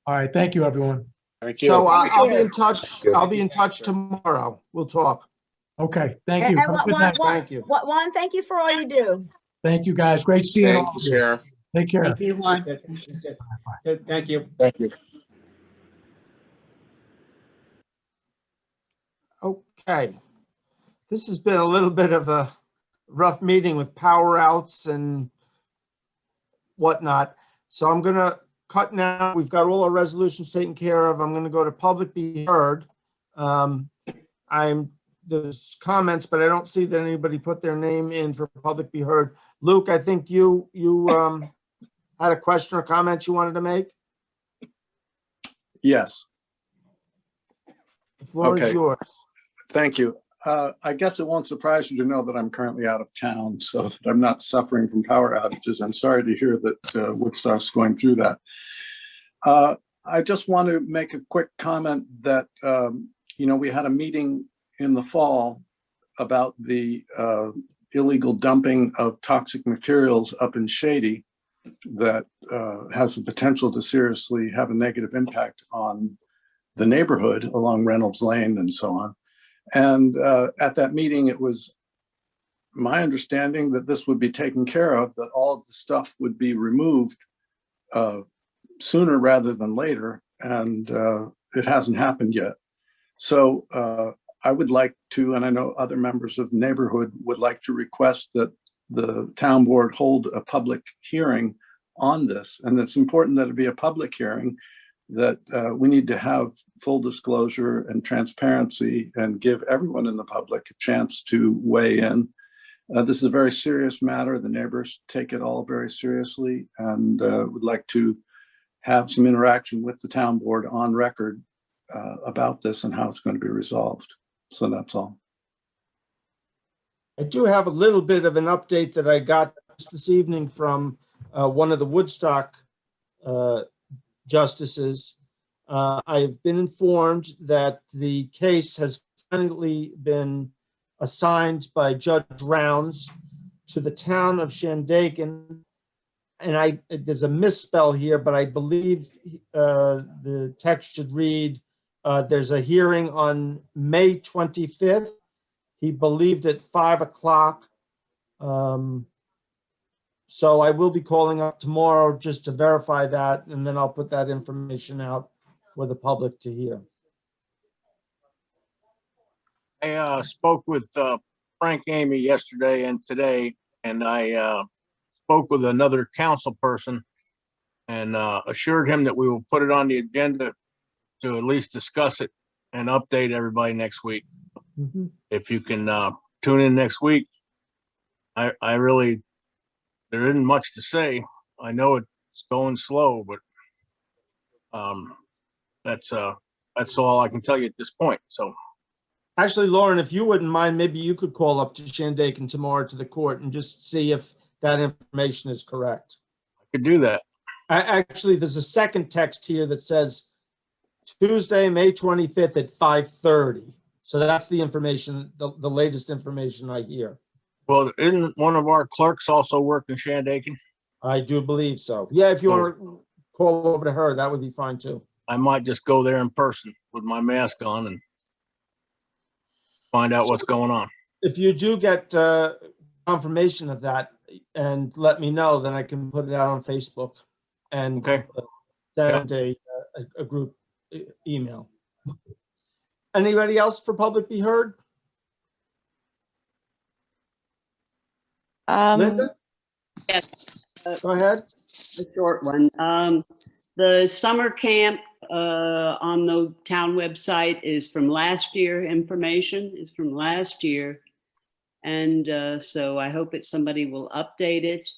All right, thank you, everyone. Thank you. So I'll be in touch. I'll be in touch tomorrow. We'll talk. Okay, thank you. And Have a good night. Thank you. Juan, thank you for all you do. Thank you, guys. Great seeing Thank all you, of you. Sheriff. Take care. Thank you, Juan. Thank you. Thank you. Okay. This has been a little bit of a rough meeting with power outs and whatnot. So I'm going to cut now. We've got all our resolutions taken care of. I'm going to go to public be heard. There's comments, but I don't see that anybody put their name in for public be heard. Luke, I think you had a question or comment you wanted to make. Yes. The floor is yours. Thank you. I guess it won't surprise you to know that I'm currently out of town, so that I'm not suffering from power outages. I'm sorry to hear that Woodstock's going through that. I just want to make a quick comment that, we had a meeting in the fall about the illegal dumping of toxic materials up in Shady that has the potential to seriously have a negative impact on the neighborhood along Reynolds Lane and so on. And at that meeting, it was my understanding that this would be taken care of, that all of the stuff would be removed sooner rather than later. And it hasn't happened yet. So I would like to, and I know other members of the neighborhood would like to request that the town board hold a public hearing on this. And it's important that it be a public hearing, that we need to have full disclosure and transparency and give everyone in the public a chance to weigh in. This is a very serious matter. The neighbors take it all very seriously and would like to have some interaction with the town board on record about this and how it's going to be resolved. So that's all. I do have a little bit of an update that I got just this evening from one of the Woodstock justices. I've been informed that the case has finally been assigned by Judge Rounds to the town of Shandaken. And there's a misspell here, but I believe the text should read, there's a hearing on May 25th. He believed at 5 o'clock. So I will be calling up tomorrow just to verify that, and then I'll put that information out for the public to hear. I spoke with Frank Amy yesterday and today, and I spoke with another council person and assured him that we will put it on the agenda to at least discuss it and update everybody next week. Mhm. If you can tune in next week, I really, there isn't much to say. I know it's going slow, but that's all I can tell you at this point. So. Actually, Lauren, if you wouldn't mind, maybe you could call up to Shandaken tomorrow to the court and just see if that information is correct. I could do that. Actually, there's a second text here that says Tuesday, May 25th at 5:30. So that's the information, the latest information I hear. Well, isn't one of our clerks also working Shandaken? I do believe so. Yeah, if you want to call over to her, that would be fine too. I might just go there in person with my mask on and find out what's going on. If you do get confirmation of that and let me know, then I can put it out on Facebook and send a group email. Anybody else for public be heard? Linda? Yes. Go ahead. A short one. The summer camp on the town website is from last year. Information is from last year. And so I hope somebody will update it.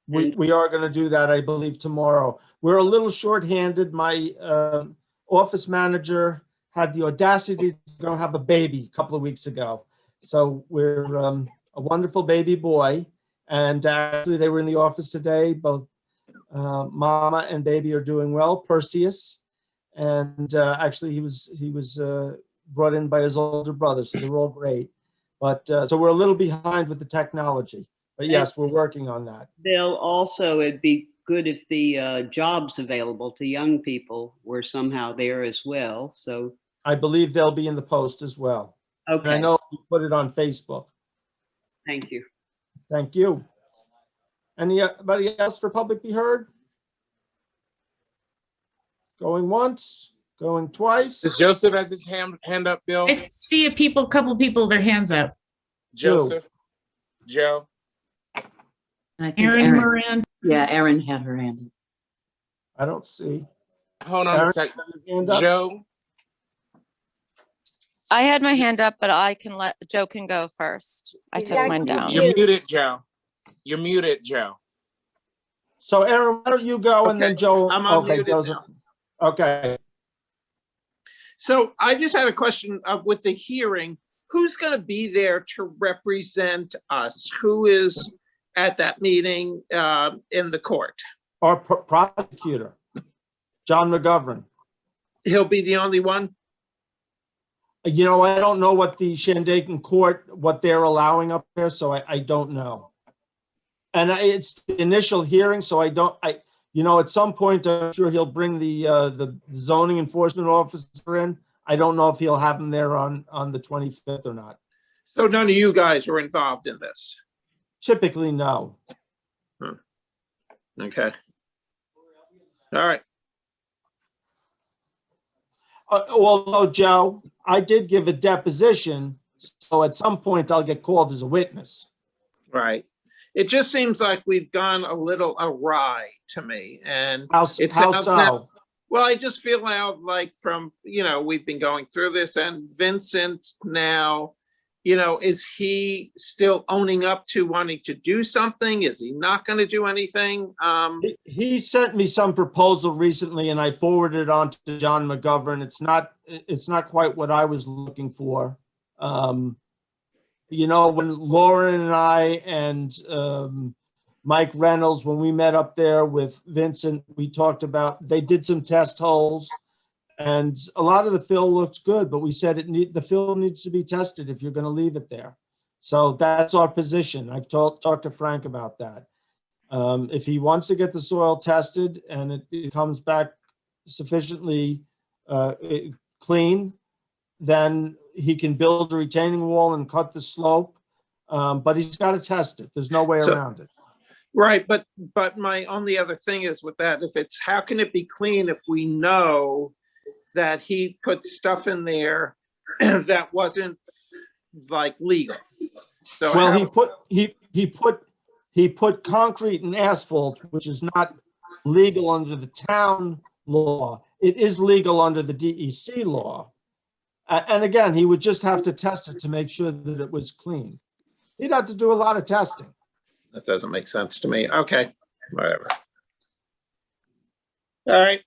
We are going to do that, I believe, tomorrow. We're a little shorthanded. My office manager had the audacity to go have a baby a couple of weeks ago. So we're a wonderful baby boy. And actually, they were in the office today. Both mama and baby are doing well. Perseus, and actually, he was brought in by his older brother, so they're all great. But so we're a little behind with the technology. But yes, we're working on that. They'll also, it'd be good if the jobs available to young people were somehow there as well. So I believe they'll be in the post as well. Okay. And I know you put it on Facebook. Thank you. Thank you. Anybody else for public be heard? Going once, going twice. Does Joseph has his hand up, Bill? I see a couple people, their hands up. Joseph, Joe. And I think Erin Moran. Yeah, Erin had her hand. I don't see. Hold on a second. Joe. I had my hand up, but I can let Joe can go first. I took mine down. You're muted, Joe. You're muted, Joe. So Aaron, why don't you go and then Joe? I'm okay, unmuted Joseph. Okay. So I just had a question with the hearing. Who's going to be there to represent us? Who is at that meeting in the court? Our prosecutor, John McGovern. He'll be the only one? You know, I don't know what the Shandaken court, what they're allowing up there, so I don't know. And it's the initial hearing, so you know, at some point, I'm sure he'll bring the zoning enforcement officer in. I don't know if he'll have him there on the 25th or not. So none of you guys are involved in this? Typically, no. Okay. All right. Although, Joe, I did give a deposition, so at some point I'll get called as a witness. Right. It just seems like we've gone a little awry to me. And How sounds so? now, well, I just feel now like from, you know, we've been going through this and Vincent now, is he still owning up to wanting to do something? Is he not going to do anything? He sent me some proposal recently and I forwarded it on to John McGovern. It's not quite what I was looking for. When Lauren and I and Mike Reynolds, when we met up there with Vincent, we talked about, they did some test holes and a lot of the fill looks good, but we said the fill needs to be tested if you're going to leave it there. So that's our position. I've talked to Frank about that. If he wants to get the soil tested and it comes back sufficiently clean, then he can build a retaining wall and cut the slope. But he's got to test it. There's no way around it. Right, but my only other thing is with that, how can it be clean if we know that he put stuff in there that wasn't like legal? So well, he put concrete and asphalt, which is not legal under the town law. It is legal under the DEC law. And again, he would just have to test it to make sure that it was clean. He'd have to do a lot of testing. That doesn't make sense to me. Okay, whatever. All right.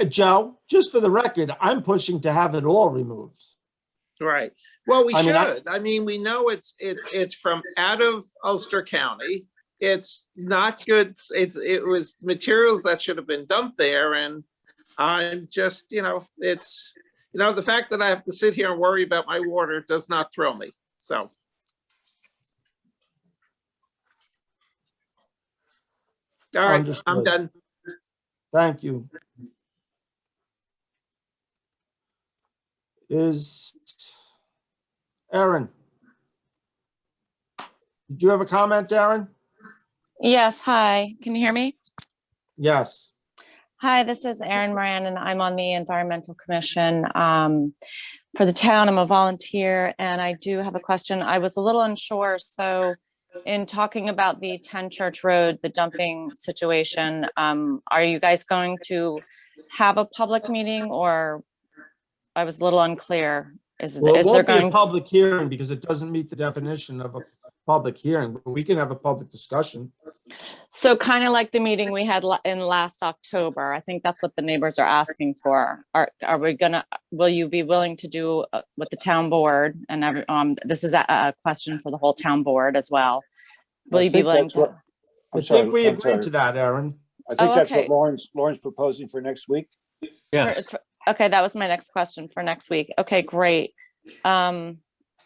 Joe, just for the record, I'm pushing to have it all removed. Right. Well, we should. I mean, we know it's from out of Ulster County. It's not good. It was materials that should have been dumped there, and I'm just, it's, the fact that I have to sit here and worry about my water does not thrill me. So. All right, Understood. I'm done. Thank you. Is Aaron? Did you have a comment, Aaron? Yes, hi, can you hear me? Yes. Hi, this is Erin Moran and I'm on the Environmental Commission for the town. I'm a volunteer and I do have a question. I was a little unsure, so in talking about the 10 Church Road, the dumping situation, are you guys going to have a public meeting, or I was a little unclear. Well, it is there won't be going a public hearing because it doesn't meet the definition of a public hearing, but we can have a public discussion. So kind of like the meeting we had in last October. I think that's what the neighbors are asking for. Are we gonna, will you be willing to do with the town board and this is a question for the whole town board as well. Will you be willing to? I think we agreed to that, Aaron. I think that's okay. what Lauren's proposing for next week. Yes. Okay, that was my next question for next week. Okay, great.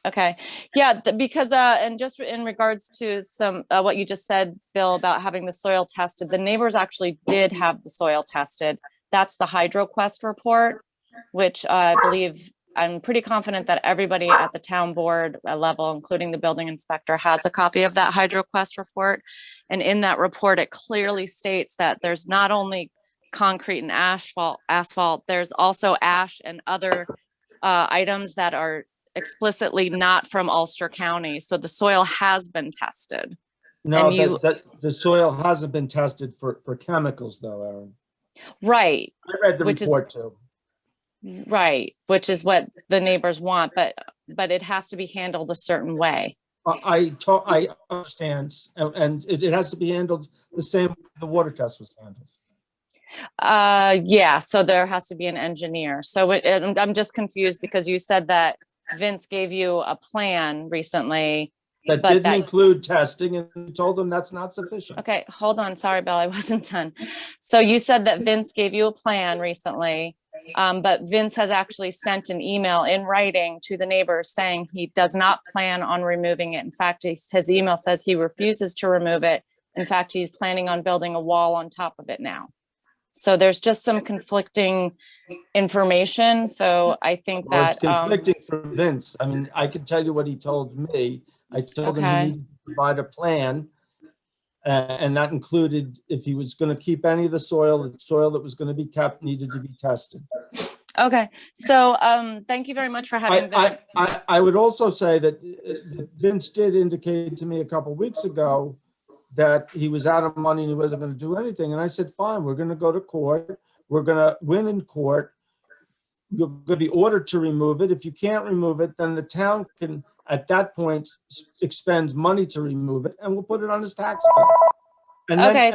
Okay, yeah, because and just in regards to some what you just said, Bill, about having the soil tested, the neighbors actually did have the soil tested. That's the HydroQuest report, which I believe, I'm pretty confident that everybody at the town board level, including the building inspector, has a copy of that HydroQuest report. And in that report, it clearly states that there's not only concrete and asphalt, there's also ash and other items that are explicitly not from Ulster County. So the soil has been tested. No, and the soil hasn't been tested for chemicals though, Aaron. Right. I read the report too. Right, which is what the neighbors want, but it has to be handled a certain way. I understand, and it has to be handled the same way the water test was handled. Yeah, so there has to be an engineer. So I'm just confused because you said that Vince gave you a plan recently. That didn't include testing, and you told them that's not sufficient. Okay, hold on. Sorry, Bill, I wasn't done. So you said that Vince gave you a plan recently, but Vince has actually sent an email in writing to the neighbors saying he does not plan on removing it. In fact, his email says he refuses to remove it. In fact, he's planning on building a wall on top of it now. So there's just some conflicting information. So I think Well, that it's conflicting for Vince. I mean, I can tell you what he told me. I told him he needed to provide a plan, and that included if he was going to keep any of the soil that was going to be kept needed to be tested. Okay, so thank you very much for having that. I would also say that Vince did indicate to me a couple weeks ago that he was out of money and he wasn't going to do anything. And I said, fine, we're going to go to court. We're going to win in court. you're going to be ordered to remove it. If you can't remove it, then the town can, at that point, expend money to remove it, and we'll put it on his tax bill. And then, Okay.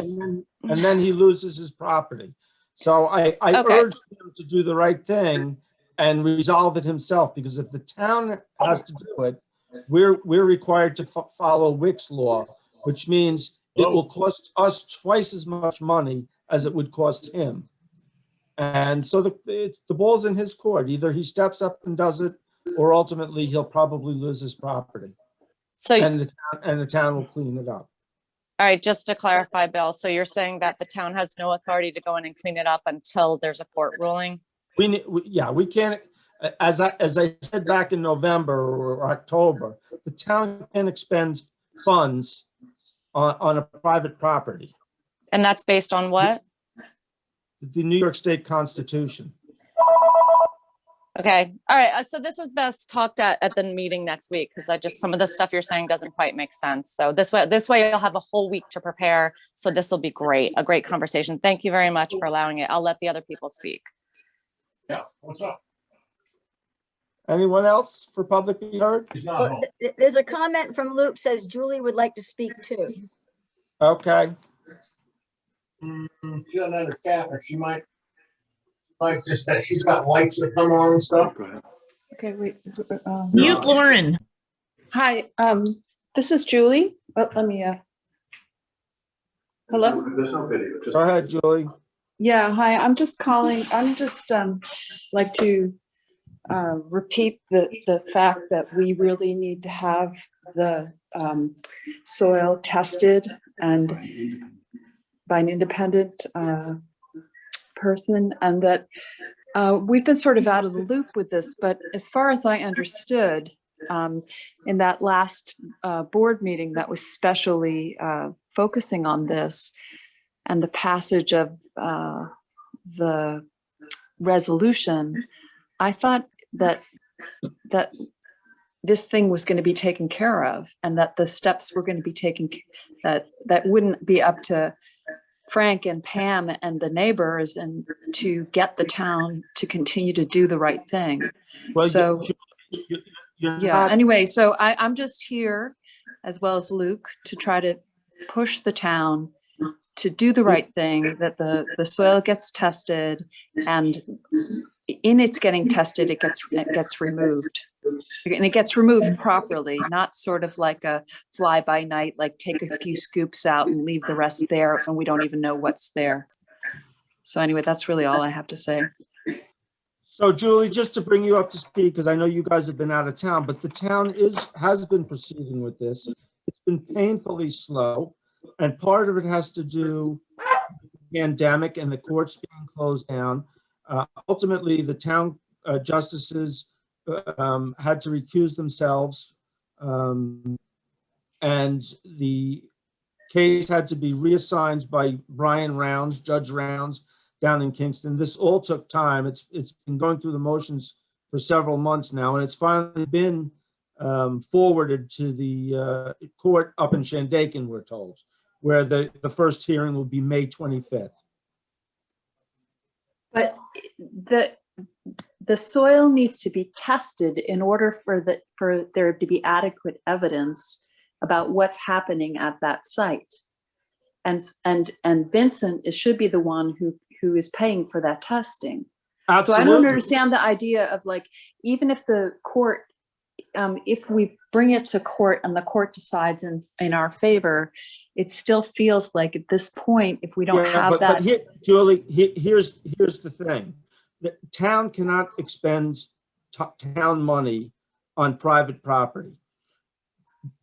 and then he loses his property. So I Okay. urge him to do the right thing and resolve it himself, because if the town has to do it, we're required to follow Wick's law, which means it will cost us twice as much money as it would cost him. And so the ball's in his court. Either he steps up and does it, or ultimately he'll probably lose his property. So, And the town will clean it up. all right, just to clarify, Bill, so you're saying that the town has no authority to go in and clean it up until there's a court ruling? We can't, as I said back in November or October, the town can expend funds on a private property. And that's based on what? The New York State Constitution. Okay, all right, so this is best talked at the meeting next week, because some of the stuff you're saying doesn't quite make sense. So this way you'll have a whole week to prepare. So this will be great, a great conversation. Thank you very much for allowing it. I'll let the other people speak. Yeah, what's up? Anyone else for public to be heard? Well, there's a comment from Luke, says Julie would like to speak too. Okay. She's got another cat, or she might just that she's got lights that come on and stuff. Okay, wait. Mute Lauren. Hi, this is Julie. Oh, let me, hello? There's no video. Go ahead, Julie. Yeah, hi, I'm just calling, I'm just like to repeat the fact that we really need to have the soil tested and by an independent person, and that we've been sort of out of the loop with this, but as far as I understood, in that last board meeting that was specially focusing on this and the passage of the resolution, I thought that this thing was going to be taken care of, and that the steps were going to be taken, that wouldn't be up to Frank and Pam and the neighbors and to get the town to continue to do the right thing. Well, so yeah. Anyway, so I'm just here, as well as Luke, to try to push the town to do the right thing, that the soil gets tested, and in its getting tested, it gets removed. And it gets removed properly, not sort of like a fly by night, like take a few scoops out and leave the rest there and we don't even know what's there. So anyway, that's really all I have to say. So Julie, just to bring you up to speed, because I know you guys have been out of town, but the town has been proceeding with this. It's been painfully slow, and part of it has to do with the pandemic and the courts being closed down. Ultimately, the town justices had to recuse themselves, and the case had to be reassigned by Judge Rounds down in Kingston. This all took time. It's been going through the motions for several months now, and it's finally been forwarded to the court up in Shandaken, we're told, where the first hearing will be May 25th. But the soil needs to be tested in order for there to be adequate evidence about what's happening at that site. And Vincent should be the one who is paying for that testing. Absolutely. So I don't understand the idea of, like, even if the court, if we bring it to court and the court decides in our favor, it still feels like at this point, if we don't have that. But here, Julie, here's the thing. The town cannot expend town money on private property.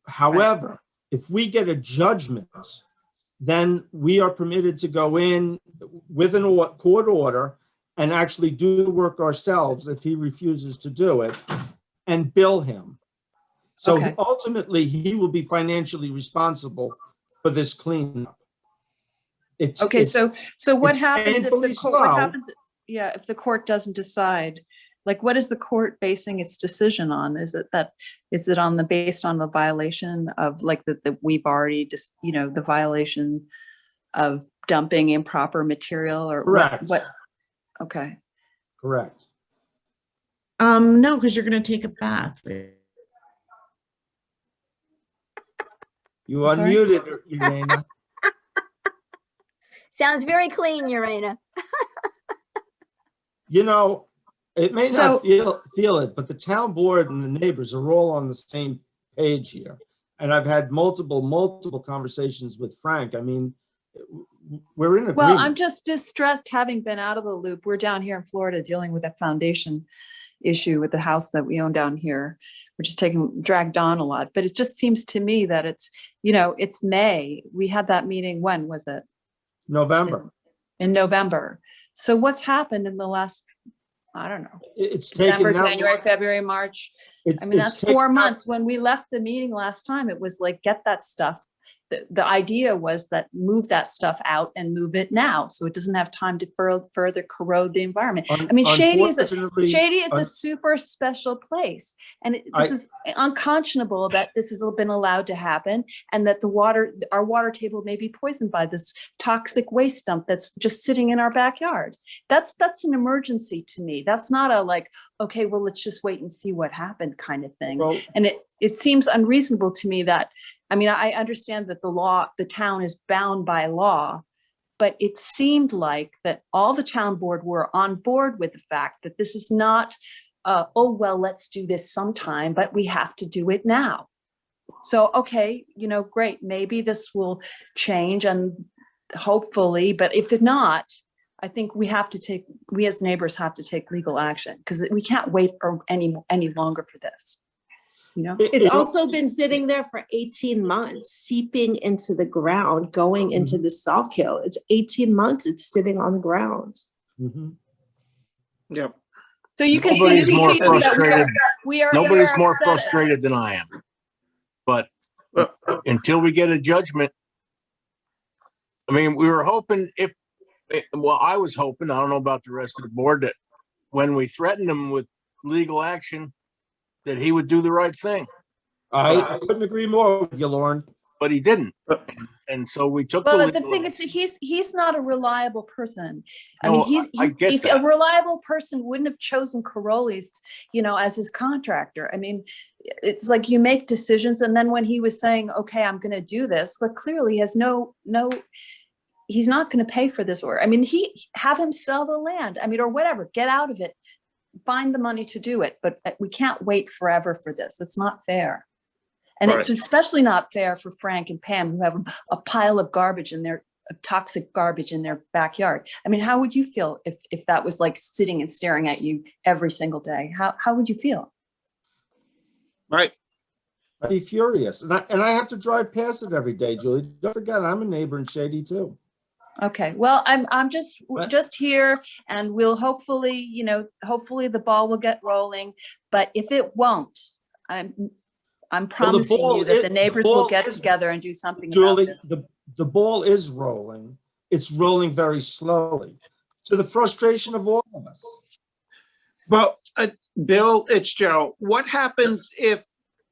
However, if we get a judgment, then we are permitted to go in with a court order and actually do the work ourselves if he refuses to do it, and bill him. So Okay. ultimately, he will be financially responsible for this cleanup. So what happens if painfully the court, what slow. happens, if the court doesn't decide? Like, what is the court basing its decision on? Is it based on the violation of, like, that we've already just, the violation of dumping improper material, or Correct. what? Okay. Correct. No, because you're gonna take a bath. You I'm sorry? unmuted, Elena. Sounds very clean, Urena. You know, it may So- not feel it, but the town board and the neighbors are all on the same page here. And I've had multiple conversations with Frank. I mean, we're in agreement. Well, I'm just distressed having been out of the loop. We're down here in Florida dealing with a foundation issue with the house that we own down here, which is dragged on a lot. But it just seems to me that it's, it's May. We had that meeting, when was it? November. In November. So what's happened in the last, I don't know, It's December, taken that January, long. February, March. It- I mean, it's that's taken 4 that- months. When we left the meeting last time, it was like, get that stuff. The idea was that move that stuff out and move it now, so it doesn't have time to further corrode the environment. I mean, Shady is Unfortunately, a super special place, and this is unconscionable that this has been allowed to happen, and that our water table may be poisoned by this toxic waste dump that's just sitting in our backyard. That's an emergency to me. That's not a like, okay, well, let's just wait and see what happened kind of thing. Well- And it seems unreasonable to me that, I mean, I understand that the town is bound by law, but it seemed like that all the town board were on board with the fact that this is not, oh, well, let's do this sometime, but we have to do it now. So, okay, great, maybe this will change and hopefully, but if it not, I think we as neighbors have to take legal action, because we can't wait any longer for this. It's also been sitting there for 18 months, seeping into the ground, going into the salt hill. It's 18 months, it's sitting on the ground. Yep. So you can Nobody's see more that frustrated. Nobody's more upset. frustrated than I am. But until we get a judgment, I mean, we were hoping I was hoping, I don't know about the rest of the board, that when we threatened him with legal action, that he would do the right thing. I couldn't agree more with you, Lauren. But he didn't. And so we took Well, the the legal thing is, he's not a reliable person. I No, mean, I get if that. a reliable person wouldn't have chosen Caroli's, as his contractor. I mean, it's like you make decisions, and then when he was saying, "Okay, I'm going to do this," but clearly he has no. He's not going to pay for this order. I mean, have him sell the land. I mean, or whatever. Get out of it. Find the money to do it. But we can't wait forever for this. It's not fair. And it's especially not fair for Frank and Pam, who have a pile of garbage toxic garbage in their backyard. I mean, how would you feel if that was like sitting and staring at you every single day? How would you feel? Right. I'd be furious. And I have to drive past it every day, Julie. Don't forget, I'm a neighbor in Shady too. Okay, well, I'm just here, and we'll hopefully, hopefully the ball will get rolling. But if it won't, I'm promising you that the neighbors will get together and do something about Julie, this. the ball is rolling. It's rolling very slowly, to the frustration of all of us. Well, Bill, it's Joe. What happens if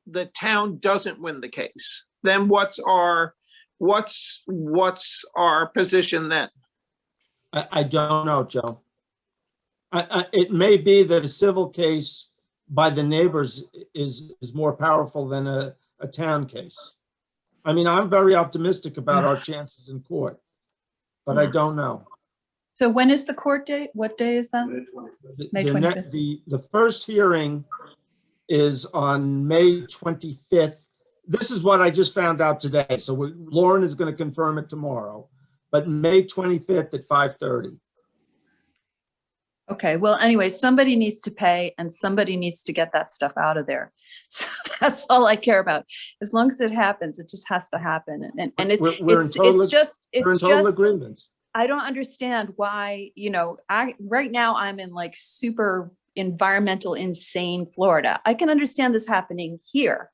the town doesn't win the case? Then what's our position then? I don't know, Joe. It may be that a civil case by the neighbors is more powerful than a town case. I mean, I'm very optimistic about our chances in court, but I don't know. So when is the court date? What day is that? May 25th. The first hearing is on May 25th. This is what I just found out today. So Lauren is going to confirm it tomorrow, but May 25th at 5:30. Okay, well, anyway, somebody needs to pay and somebody needs to get that stuff out of there. So that's all I care about. As long as it happens, it just has to happen. And We're in total agreement. I don't understand why, right now I'm in like super environmental insane Florida. I can understand this happening here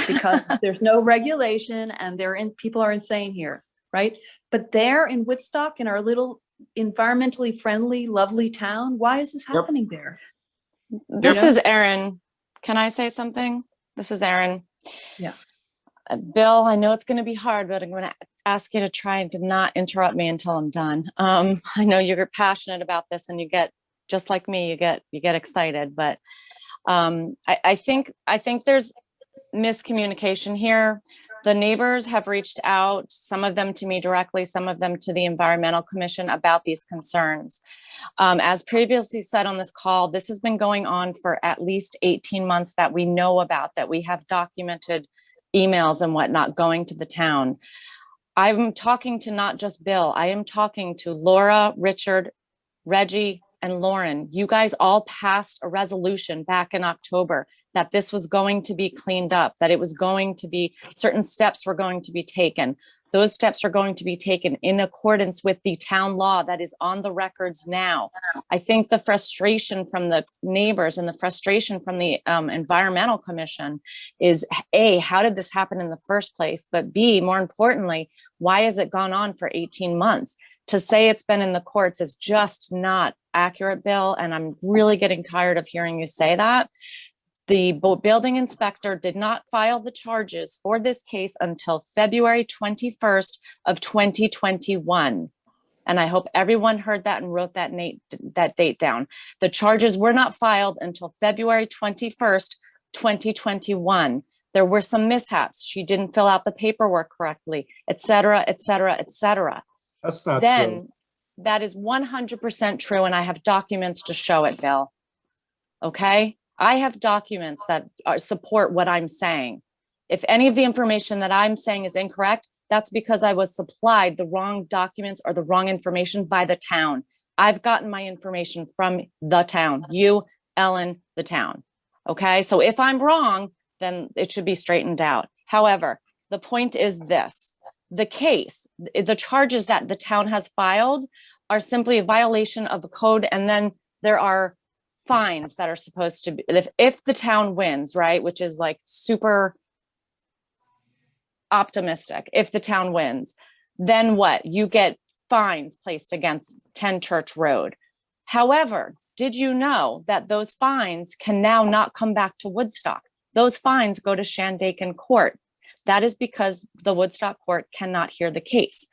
because there's no regulation and people are insane here, right? But there in Woodstock, in our little environmentally friendly, lovely town, why is this happening there? This is Erin. Can I say something? This is Erin. Yeah. Bill, I know it's going to be hard, but I'm going to ask you to try and to not interrupt me until I'm done. I know you're passionate about this and you get just like me, you get excited, but I think there's miscommunication here. The neighbors have reached out, some of them to me directly, some of them to the Environmental Commission about these concerns. As previously said on this call, this has been going on for at least 18 months that we know about, that we have documented emails and whatnot going to the town. I'm talking to not just Bill, I am talking to Laura, Richard, Reggie, and Lauren. You guys all passed a resolution back in October that this was going to be cleaned up, that it was going to be, certain steps were going to be taken. Those steps are going to be taken in accordance with the town law that is on the records now. I think the frustration from the neighbors and the frustration from the Environmental Commission is A, how did this happen in the first place? But B, more importantly, why has it gone on for 18 months? To say it's been in the courts is just not accurate, Bill, and I'm really getting tired of hearing you say that. The building inspector did not file the charges for this case until February 21st of 2021. And I hope everyone heard that and wrote that date down. The charges were not filed until February 21st, 2021. There were some mishaps. She didn't fill out the paperwork correctly, et cetera, et cetera, et cetera. That's not Then true. that is 100% true. And I have documents to show it, Bill. Okay. I have documents that support what I'm saying. If any of the information that I'm saying is incorrect, that's because I was supplied the wrong documents or the wrong information by the town. I've gotten my information from the town, you, Ellen, the town. Okay, so if I'm wrong, then it should be straightened out. However, the point is this. The case, the charges that the town has filed are simply a violation of the code, and then there are fines that are supposed to be, if the town wins, right, which is like super optimistic, if the town wins, then what? You get fines placed against 10 Church Road. However, did you know that those fines can now not come back to Woodstock? Those fines go to Shandaken Court. That is because the Woodstock court cannot hear the case.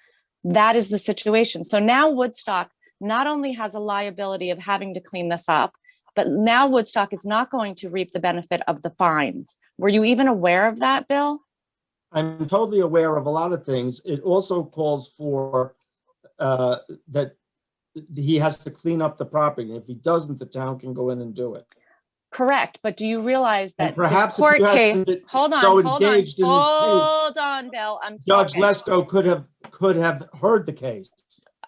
That is the situation. So now Woodstock not only has a liability of having to clean this up, but now Woodstock is not going to reap the benefit of the fines. Were you even aware of that, Bill? I'm totally aware of a lot of things. It also calls for that he has to clean up the property. If he doesn't, the town can go in and do it. Correct, but do you realize that perhaps this court if you case, hadn't been hold on, so hold on, engaged in this case, hold on, Bill, I'm Judge talking. Lesko could have heard the case.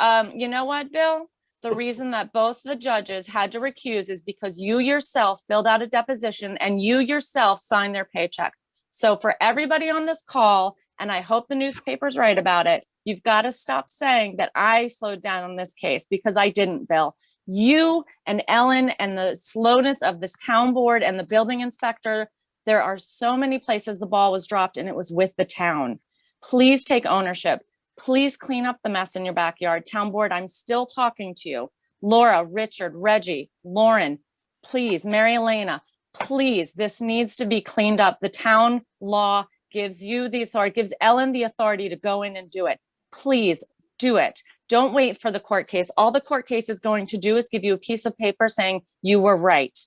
You know what, Bill? The reason that both the judges had to recuse is because you yourself filled out a deposition and you yourself signed their paycheck. So for everybody on this call, and I hope the newspaper's right about it, you've got to stop saying that I slowed down on this case, because I didn't, Bill. You and Ellen and the slowness of this town board and the building inspector, there are so many places the ball was dropped and it was with the town. Please take ownership. Please clean up the mess in your backyard. Town board, I'm still talking to you. Laura, Richard, Reggie, Lauren, please, Maria-Elena, please, this needs to be cleaned up. The town law gives you the authority, gives Ellen the authority to go in and do it. Please do it. Don't wait for the court case. All the court case is going to do is give you a piece of paper saying you were right.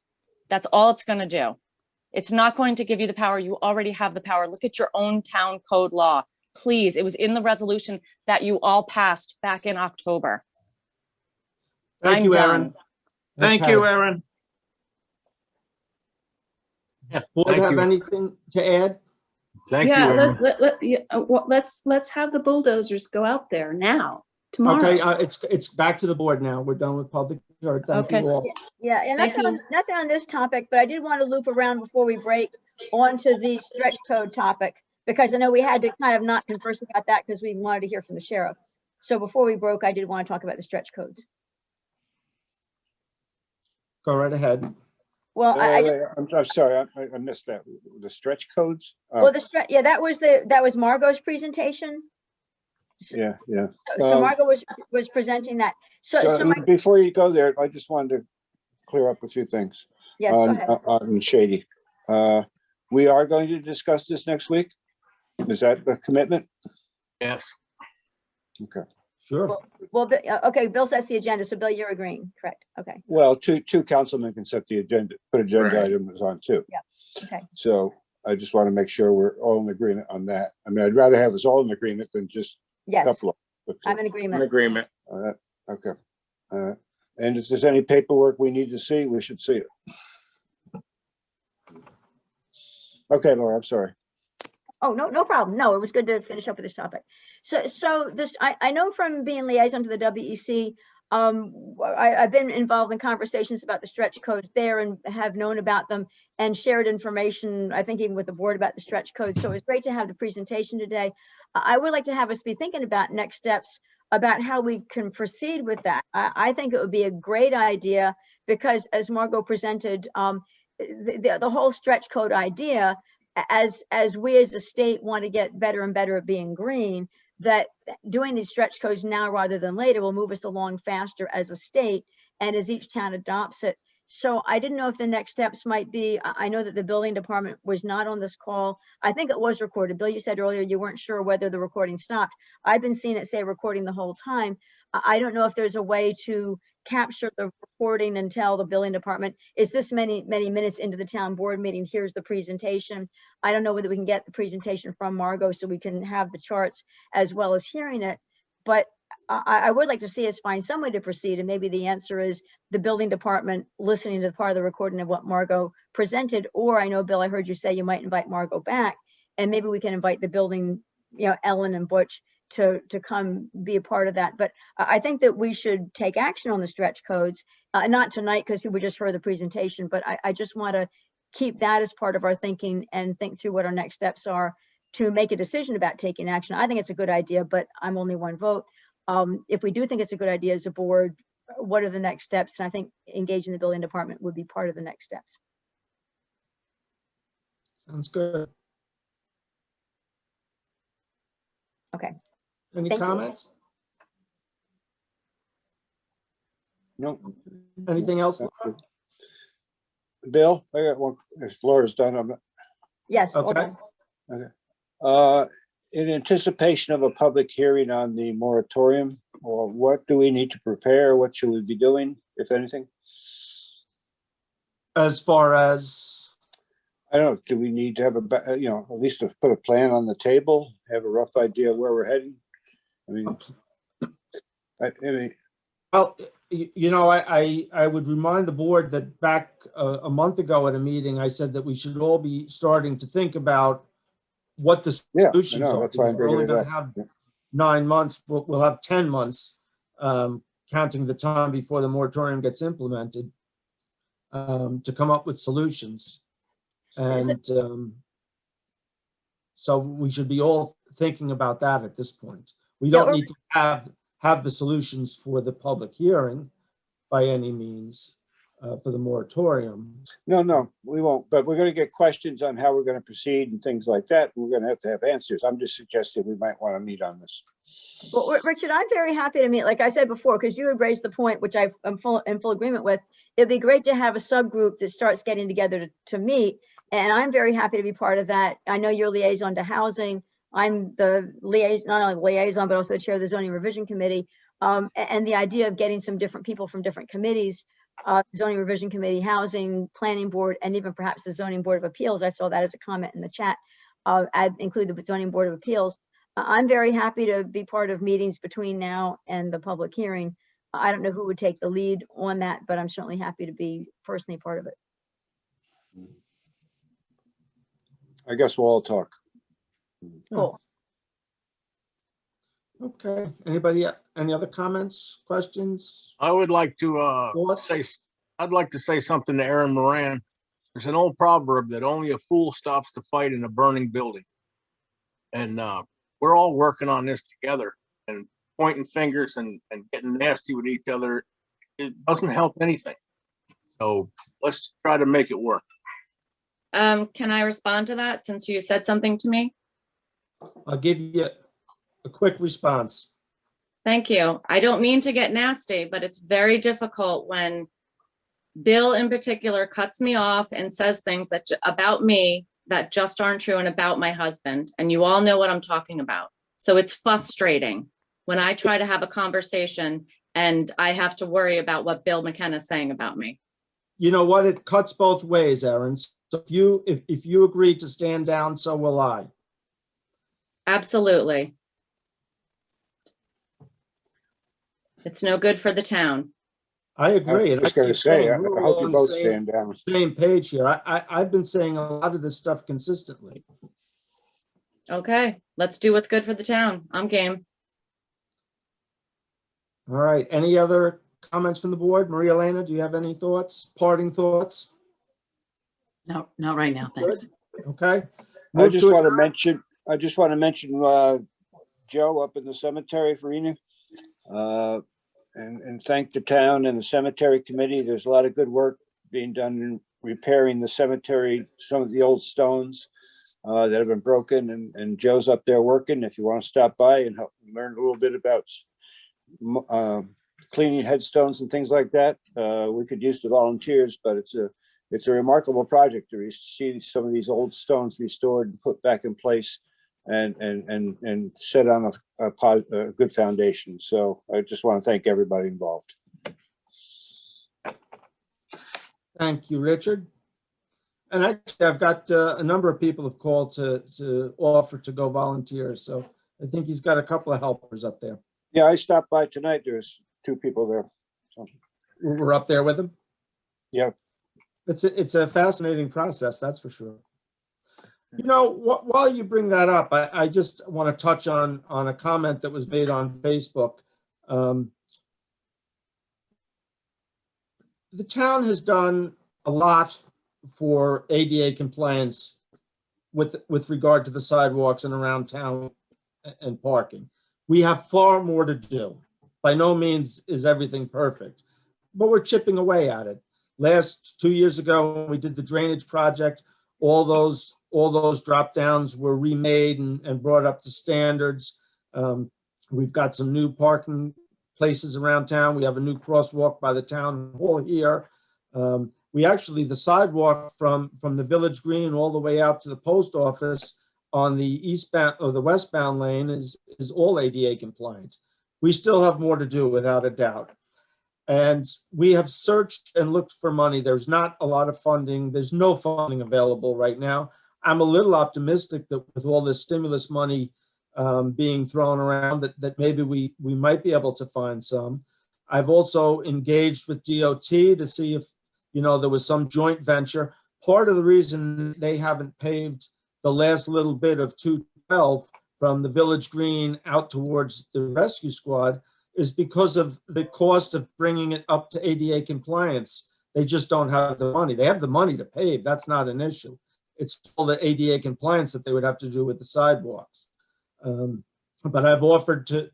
That's all it's going to do. It's not going to give you the power. You already have the power. Look at your own town code law. Please, it was in the resolution that you all passed back in October. Thank you, Aaron. Thank you, Aaron. Board thank have you. anything to add? Thank you, Aaron. Let's have the bulldozers go out there now, tomorrow. Okay, it's back to the board now. We're done with public hearing. Thank you all. Yeah, and Thank nothing on this topic, but I did want to loop around before we break onto the stretch code topic, because I know we had to kind of not converse about that because we wanted to hear from the sheriff. So before we broke, I did want to talk about the stretch codes. Go right ahead. Well, I'm sorry, I missed that. The stretch codes? Well, yeah, that was Margot's presentation. Yeah. So Margot was presenting that. So before you go there, I just wanted to clear up a few things. Yes, go ahead. On Shady. We are going to discuss this next week. Is that a commitment? Yes. Okay. Sure. Well, okay, Bill sets the agenda, so Bill, you're agreeing, correct? Okay, Well, two councilmen can set the agenda, put agenda Right. items on too. okay. So I just want to make sure we're all in agreement on that. I mean, I'd rather have us all in agreement than just a Yes, couple of. but, I'm in In agreement. agreement. Okay. And if there's any paperwork we need to see, we should see it. Okay, Laura, I'm sorry. Oh, no problem. No, it was good to finish up with this topic. So this, I know from being liaison to the WEC, I've been involved in conversations about the stretch codes there and have known about them and shared information, I think even with the board about the stretch codes. So it's great to have the presentation today. I would like to have us be thinking about next steps about how we can proceed with that. I think it would be a great idea because as Margot presented, the whole stretch code idea, as we as a state want to get better and better at being green, that doing these stretch codes now rather than later will move us along faster as a state and as each town adopts it. So I didn't know if the next steps might be, I know that the building department was not on this call. I think it was recorded. Bill, you said earlier you weren't sure whether the recording stopped. I've been seeing it say recording the whole time. I don't know if there's a way to capture the recording and tell the building department, is this many minutes into the town board meeting, here's the presentation. I don't know whether we can get the presentation from Margot so we can have the charts as well as hearing it, but I would like to see us find some way to proceed, and maybe the answer is the building department listening to part of the recording of what Margot presented, or I know, Bill, I heard you say you might invite Margot back, and maybe we can invite the building, Ellen and Butch to come be a part of that. But I think that we should take action on the stretch codes, not tonight because people just heard the presentation, but I just want to keep that as part of our thinking and think through what our next steps are to make a decision about taking action. I think it's a good idea, but I'm only one vote. If we do think it's a good idea as a board, what are the next steps? And I think engaging the building department would be part of the next steps. Sounds good. Okay. Any Thank you. comments? Nope. Anything else? That's Laura? good. Bill, I got one. If Laura's done, I'm not. Yes. all Okay. done. Okay. In anticipation of a public hearing on the moratorium, or what do we need to prepare? What should we be doing, if anything? As far as, I don't know, do we need to have at least to put a plan on the table, have a rough idea of where we're heading? I mean, well, I would remind the board that back a month ago at a meeting, I said that we should all be starting to think about what the solutions I know, are. that's why I'm Because we're only bringing it going to up. have 9 months, we'll have 10 months, counting the time before the moratorium gets implemented, to come up with solutions. And so we should be all thinking about that at this point. We don't need to have the solutions for the public hearing by any means for the moratorium. No, we won't, but we're gonna get questions on how we're gonna proceed and things like that. We're gonna have to have answers. I'm just suggesting we might want to meet on this. Well, Richard, I'm very happy to meet, like I said before, because you had raised the point, which I'm in full agreement with. It'd be great to have a subgroup that starts getting together to meet. And I'm very happy to be part of that. I know you're liaison to housing. I'm the liaison, not only liaison, but also the chair of the zoning revision committee. And the idea of getting some different people from different committees, zoning revision committee, housing, planning board, and even perhaps the zoning board of appeals. I saw that as a comment in the chat. I'd include the zoning board of appeals. I'm very happy to be part of meetings between now and the public hearing. I don't know who would take the lead on that, but I'm certainly happy to be personally part of it. I guess we'll all talk. Cool. Okay. Anybody, any other comments, questions? I would like to I'd like to say something to Aaron Moran. There's an old proverb that only a fool stops to fight in a burning building. And we're all working on this together, and pointing fingers and getting nasty with each other. It doesn't help anything. So let's try to make it work. Can I respond to that since you said something to me? I'll give you a quick response. Thank you. I don't mean to get nasty, but it's very difficult when Bill in particular cuts me off and says things that about me that just aren't true and about my husband. And you all know what I'm talking about. So it's frustrating. when I try to have a conversation and I have to worry about what Bill McKenna is saying about me. You know what? It cuts both ways, Erin. So if you agree to stand down, so will I. Absolutely. It's no good for the town. I agree. I And was going to keep say, saying I we're hope all you on the both stand down. same page here. I've been saying a lot of this stuff consistently. Okay, let's do what's good for the town. I'm game. All right. Any other comments from the board? Maria-Elena, do you have any thoughts, parting thoughts? No, not right now, thanks. Okay. I just want to mention Joe up in the cemetery for Ena. And thank the town and the cemetery committee. There's a lot of good work being done in repairing the cemetery, some of the old stones that have been broken, and Joe's up there working. If you want to stop by and help learn a little bit about cleaning headstones and things like that, we could use the volunteers, but it's a remarkable project to see some of these old stones restored and put back in place and set on a good foundation. So I just want to thank everybody involved. Thank you, Richard. And actually, I've got a number of people have called to offer to go volunteer. So I think he's got a couple of helpers up there. Yeah, I stopped by tonight. There's 2 people there. So. We're up there with him. Yeah. It's a fascinating process, that's for sure. You know, while you bring that up, I just want to touch on a comment that was made on Facebook. The town has done a lot for ADA compliance with regard to the sidewalks and around town and parking. We have far more to do. By no means is everything perfect, but we're chipping away at it. 2 years ago, when we did the drainage project, all those drop downs were remade and brought up to standards. We've got some new parking places around town. We have a new crosswalk by the town hall here. The sidewalk from the Village Green all the way out to the post office on the eastbound or the westbound lane is all ADA compliant. We still have more to do, without a doubt. And we have searched and looked for money. There's not a lot of funding. There's no funding available right now. I'm a little optimistic that with all this stimulus money being thrown around, that maybe we might be able to find some. I've also engaged with DOT to see if, there was some joint venture. Part of the reason they haven't paved the last little bit of 212 from the Village Green out towards the rescue squad is because of the cost of bringing it up to ADA compliance. They just don't have the money. They have the money to pave. That's not an issue. It's all the ADA compliance that they would have to do with the sidewalks. But I've offered to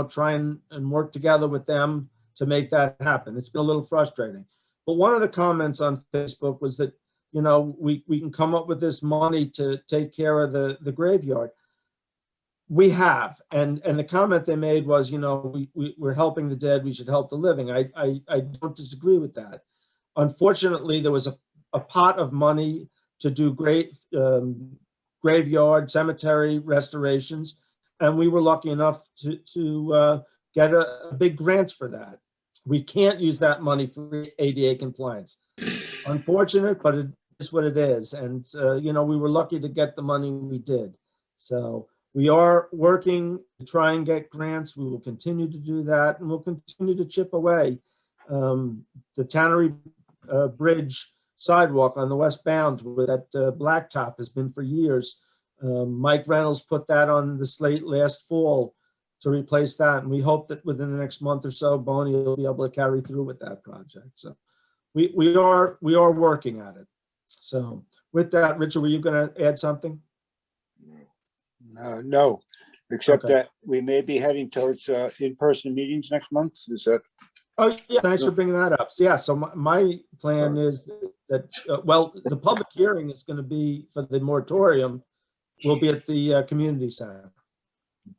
try and work together with them to make that happen. It's been a little frustrating. But one of the comments on Facebook was that, we can come up with this money to take care of the graveyard. We have, and the comment they made was, we're helping the dead, we should help the living. I don't disagree with that. Unfortunately, there was a pot of money to do great graveyard, cemetery restorations, and we were lucky enough to get a big grant for that. We can't use that money for ADA compliance. Unfortunate, but it is what it is. And, we were lucky to get the money we did. So we are working to try and get grants. We will continue to do that, and we'll continue to chip away. The Tannery Bridge sidewalk on the westbound with that blacktop has been for years. Mike Reynolds put that on the slate last fall to replace that, and we hope that within the next month or so, Boney will be able to carry through with that project. So we are working at it. So with that, Richard, were you going to add something? No, except Okay. that we may be heading towards in-person meetings next month. Is that? Oh, yeah, thanks for bringing that up. So, yeah, so my plan is that, the public hearing is going to be for the moratorium will be at the community center.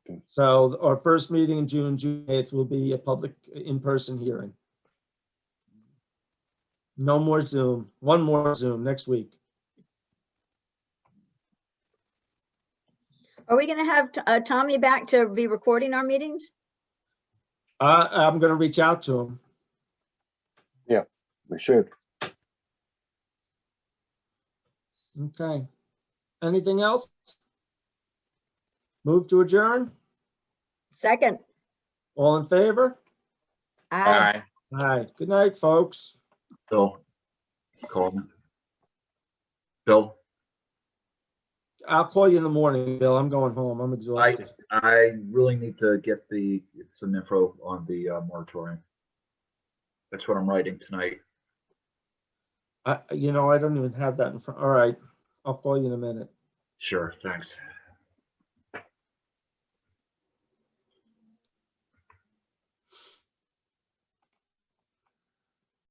Okay. So our first meeting in June 8th, will be a public in-person hearing. No more Zoom. One more Zoom next week. Are we gonna have Tommy back to be recording our meetings? I'm gonna reach out to him. Yeah, we should. Okay. Anything else? Move to adjourn? Second. All in favor? Aye. Aye. Good night, folks. Bill, call me. Bill, I'll call you in the morning, Bill. I'm going home. I'm exhausted. I really need to get some info on the moratorium. That's what I'm writing tonight. I don't even have that in front. All right. I'll call you in a minute. Sure, thanks.